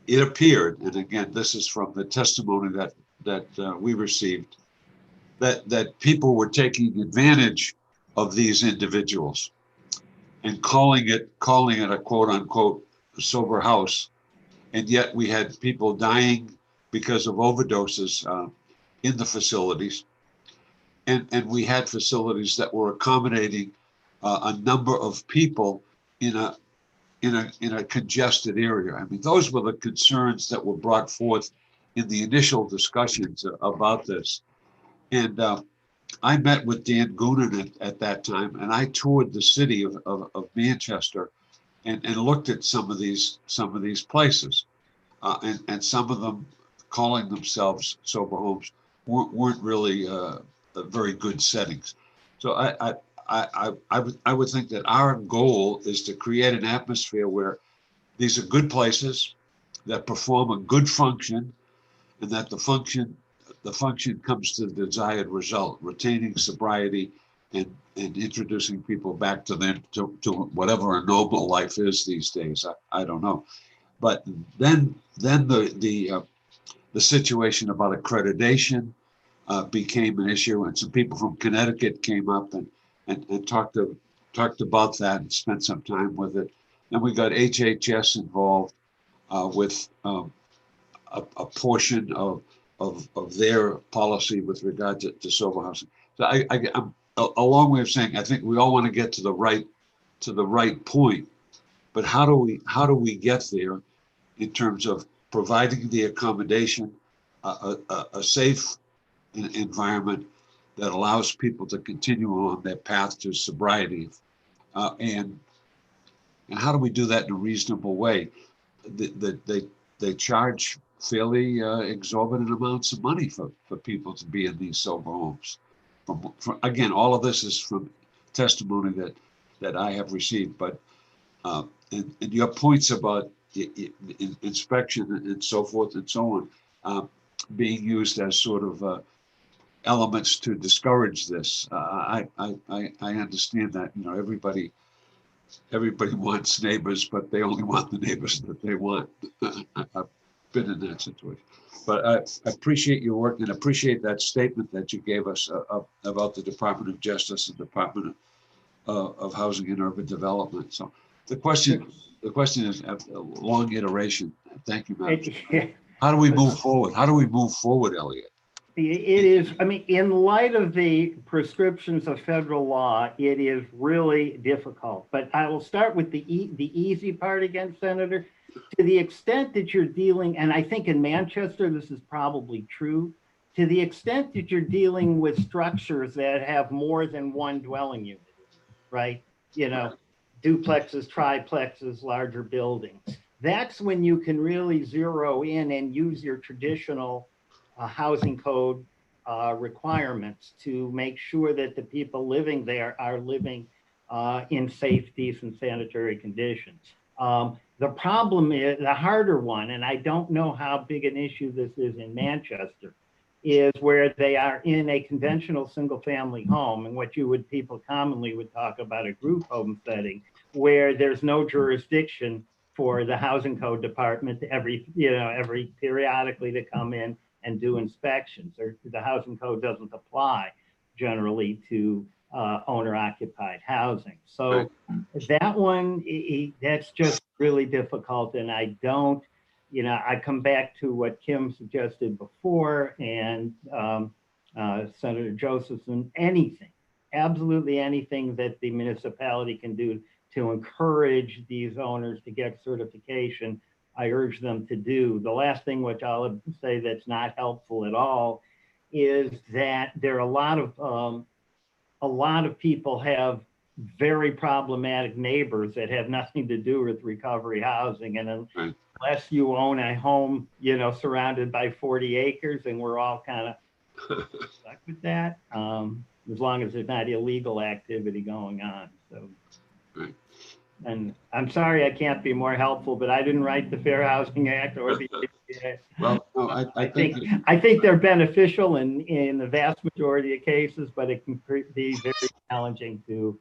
it appeared, and again, this is from the testimony that we received, that people were taking advantage of these individuals and calling it a quote unquote sober house. And yet we had people dying because of overdoses in the facilities. And we had facilities that were accommodating a number of people in a congested area. I mean, those were the concerns that were brought forth in the initial discussions about this. And I met with Dan Goonan at that time, and I toured the city of Manchester and looked at some of these places, and some of them calling themselves sober homes weren't really very good settings. So I would think that our goal is to create an atmosphere where these are good places that perform a good function, and that the function comes to the desired result, retaining sobriety and introducing people back to whatever a normal life is these days. I don't know. But then the situation about accreditation became an issue, and some people from Connecticut came up and talked about that and spent some time with it. Then we got HHS involved with a portion of their policy with regard to sober housing. So I'm a long way of saying I think we all want to get to the right point, but how do we get there in terms of providing the accommodation, a safe environment that allows people to continue on their path to sobriety, and how do we do that in a reasonable way? They charge fairly exorbitant amounts of money for people to be in these sober homes. Again, all of this is from testimony that I have received, but and your points about inspection and so forth and so on being used as sort of elements to discourage this. I understand that, everybody wants neighbors, but they only want the neighbors that they want. I've been in that situation. But I appreciate your work and appreciate that statement that you gave us about the Department of Justice and Department of Housing and Urban Development. So the question is a long iteration. Thank you, Madam. How do we move forward? How do we move forward, Elliot? It is, I mean, in light of the prescriptions of federal law, it is really difficult. But I will start with the easy part again, Senator. To the extent that you're dealing, and I think in Manchester, this is probably true, to the extent that you're dealing with structures that have more than one dwelling unit, right? Duplexes, triplexes, larger buildings. That's when you can really zero in and use your traditional housing code requirements to make sure that the people living there are living in safe, decent, sanitary conditions. The problem is the harder one, and I don't know how big an issue this is in Manchester, is where they are in a conventional single family home, and what people commonly would talk about a group home setting, where there's no jurisdiction for the housing code department every periodically to come in and do inspections, or the housing code doesn't apply generally to owner occupied housing. So that one, that's just really difficult. And I don't, I come back to what Kim suggested before and Senator Josephson, absolutely anything that the municipality can do to encourage these owners to get certification, I urge them to do. The last thing which I'll say that's not helpful at all is that there are a lot of people have very problematic neighbors that have nothing to do with recovery housing. And unless you own a home, surrounded by 40 acres, and we're all kind of stuck with that, as long as there's not illegal activity going on. So. And I'm sorry I can't be more helpful, but I didn't write the Fair Housing Act or the ADA. Well, no, I think they're beneficial in the vast majority of cases, but it can be very challenging to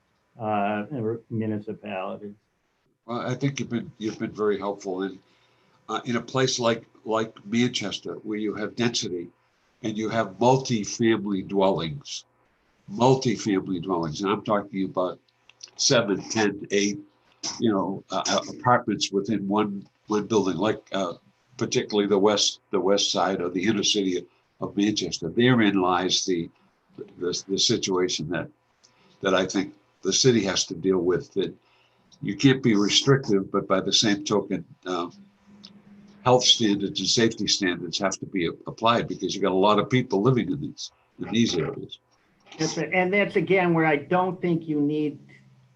municipalities. Well, I think you've been very helpful in a place like Manchester, where you have density and you have multi-family dwellings, and I'm talking about 7, 10, 8. Apartments within one building, like particularly the west side of the inner city of Manchester. Therein lies the situation that I think the city has to deal with. That you can't be restrictive, but by the same token, health standards and safety standards have to be applied, because you got a lot of people living in these areas. And that's again where I don't think you need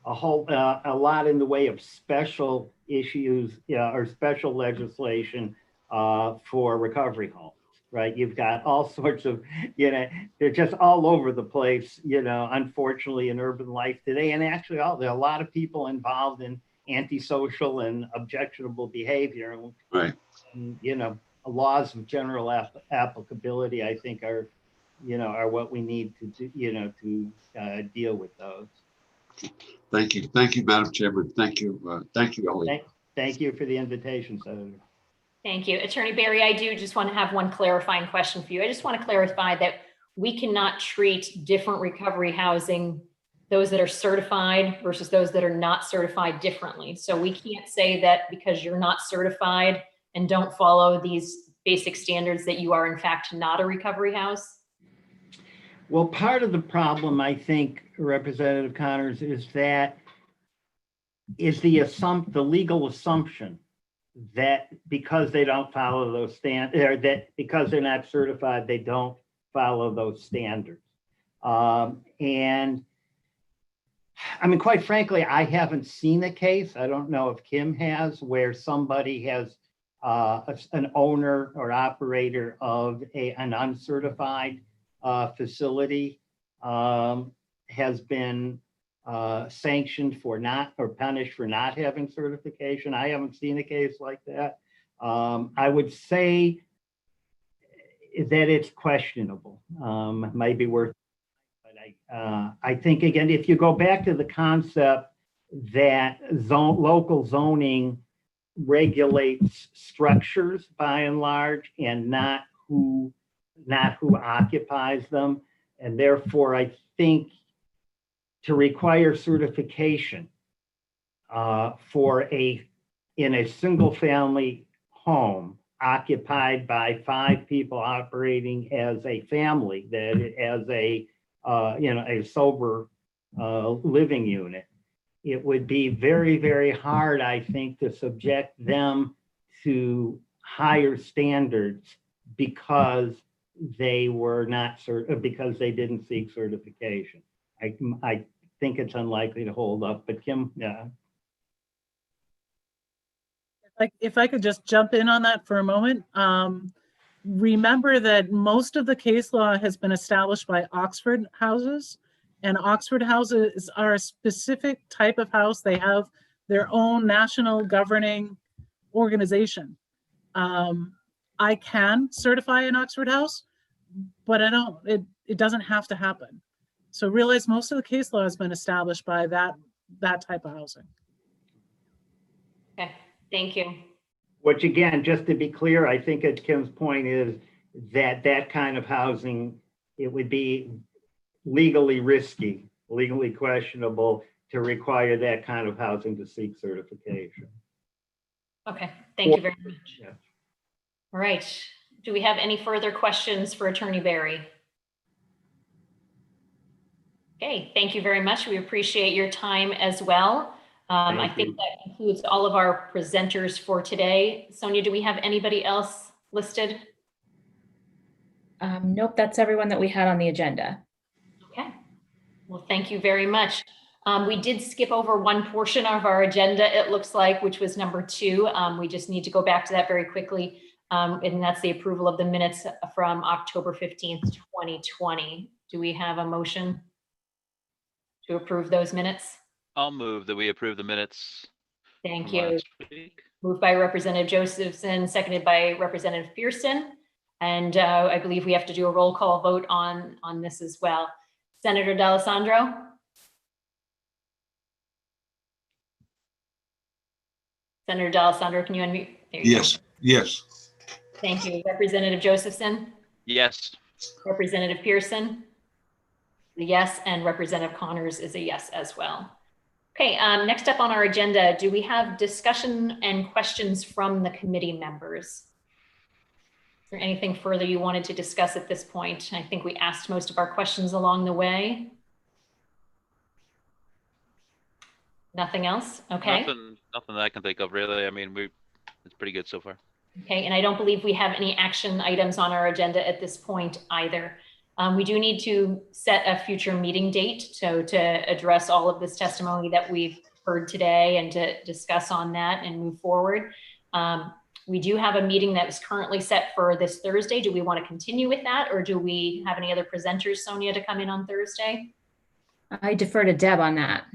a lot in the way of special issues or special legislation for recovery homes, right? You've got all sorts of, they're just all over the place, unfortunately in urban life today. And actually there are a lot of people involved in antisocial and objectionable behavior. Right. And, laws of general applicability, I think, are are what we need to do, to deal with those. Thank you, Madam Chairman. Thank you, Ellie. Thank you for the invitation, Senator. Thank you. Attorney Barry, I do just want to have one clarifying question for you. I just want to clarify that we cannot treat different recovery housing, those that are certified versus those that are not certified, differently. So we can't say that because you're not certified and don't follow these basic standards that you are in fact not a recovery house. Well, part of the problem, I think, Representative Connors, is the legal assumption that because they don't follow those standards, or that because they're not certified, they don't follow those standards. And I mean, quite frankly, I haven't seen a case, I don't know if Kim has, where somebody has, an owner or operator of an uncertified facility has been sanctioned for not, or punished for not having certification. I haven't seen a case like that. I would say that it's questionable, maybe worth, but I think, again, if you go back to the concept that local zoning regulates structures by and large, and not who occupies them, and therefore I think to require certification in a single family home occupied by 5 people operating as a family, that as a sober living unit, it would be very, very hard, I think, to subject them to higher standards because they were not because they didn't seek certification. I think it's unlikely to hold up, but Kim, yeah. If I could just jump in on that for a moment. Remember that most of the case law has been established by Oxford houses, and Oxford houses are a specific type of house. They have their own national governing organization. I can certify an Oxford house, but I don't, it doesn't have to happen. So realize most of the case law has been established by that type of housing. Okay, thank you. Which, again, just to be clear, I think at Kim's point is that kind of housing, it would be legally risky, legally questionable to require that kind of housing to seek certification. Okay, thank you very much. Yeah. All right, do we have any further questions for Attorney Barry? Okay, thank you very much. We appreciate your time as well. I think that concludes all of our presenters for today. Sonia, do we have anybody else listed? Nope, that's everyone that we had on the agenda. Okay, well, thank you very much. We did skip over one portion of our agenda, it looks like, which was number 2. We just need to go back to that very quickly. And that's the approval of the minutes from October 15th, 2020. Do we have a motion to approve those minutes? I'll move that we approve the minutes. Thank you. Moved by Representative Josephson, seconded by Representative Pearson. And I believe we have to do a roll call vote on this as well. Senator D'Alessandro? Senator D'Alessandro, can you unmute? There you Yes, go. yes. Thank you. Representative Josephson? Yes. Representative Pearson? Yes, and Representative Connors is a yes as well. Okay, next up on our agenda, do we have discussion and questions from the committee members? Is there anything further you wanted to discuss at this point? I think we asked most of our questions along the way. Nothing else? Okay. Nothing that I can think of, really. I mean, it's pretty good so far. Okay, and I don't believe we have any action items on our agenda at this point either. We do need to set a future meeting date, so to address all of this testimony that we've heard today and to discuss on that and move forward. We do have a meeting that is currently set for this Thursday. Do we want to continue with that, or do we have any other presenters, Sonia, to come in on Thursday? I defer to Deb on that.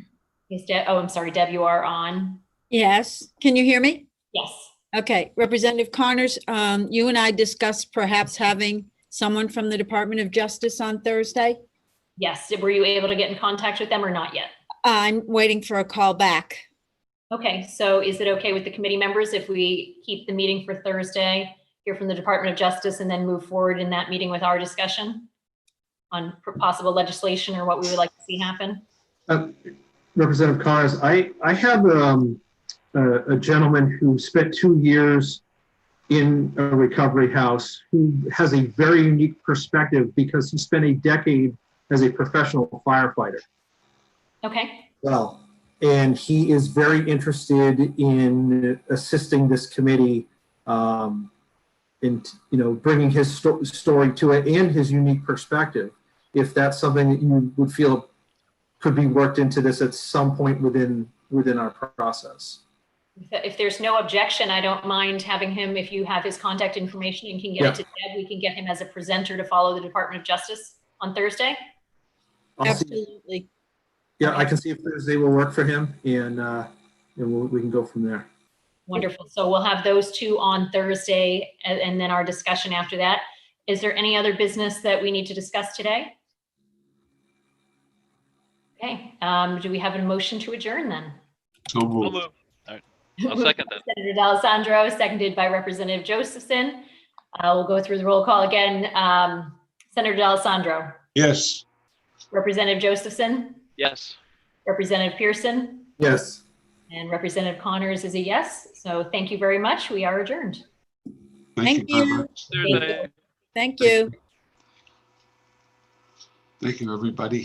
Yes, Deb. Oh, I'm sorry, Deb, you are on. Yes, can you hear me? Yes. Okay, Representative Connors, you and I discussed perhaps having someone from the Department of Justice on Thursday. Yes, were you able to get in contact with them or not yet? I'm waiting for a call back. Okay, so is it okay with the committee members if we keep the meeting for Thursday, hear from the Department of Justice, and then move forward in that meeting with our discussion on possible legislation or what we would like to see happen? Representative Connors, I have a gentleman who spent 2 years in a recovery house who has a very unique perspective because he spent a decade as a professional firefighter. Okay. Well, and he is very interested in assisting this committee in bringing his story to it and his unique perspective. If that's something that you would feel could be worked into this at some point within our process. If there's no objection, I don't mind having him, if you have his contact information and can get it to Deb, we can get him as a presenter to follow the Department of Justice on Thursday. Absolutely. Yeah, I can see if Thursday will work for him, and we can go from there. Wonderful. So we'll have those two on Thursday and then our discussion after that. Is there any other business that we need to discuss today? Okay, do we have a motion to adjourn then? So moved. All right. I'll second that. Senator D'Alessandro, seconded by Representative Josephson. We'll go through the roll call again. Senator D'Alessandro. Yes. Representative Josephson. Yes. Representative Pearson. Yes. And Representative Connors is a yes. So thank you very much. We are adjourned. Thank very you. much. Thursday. Thank you. Thank you, everybody.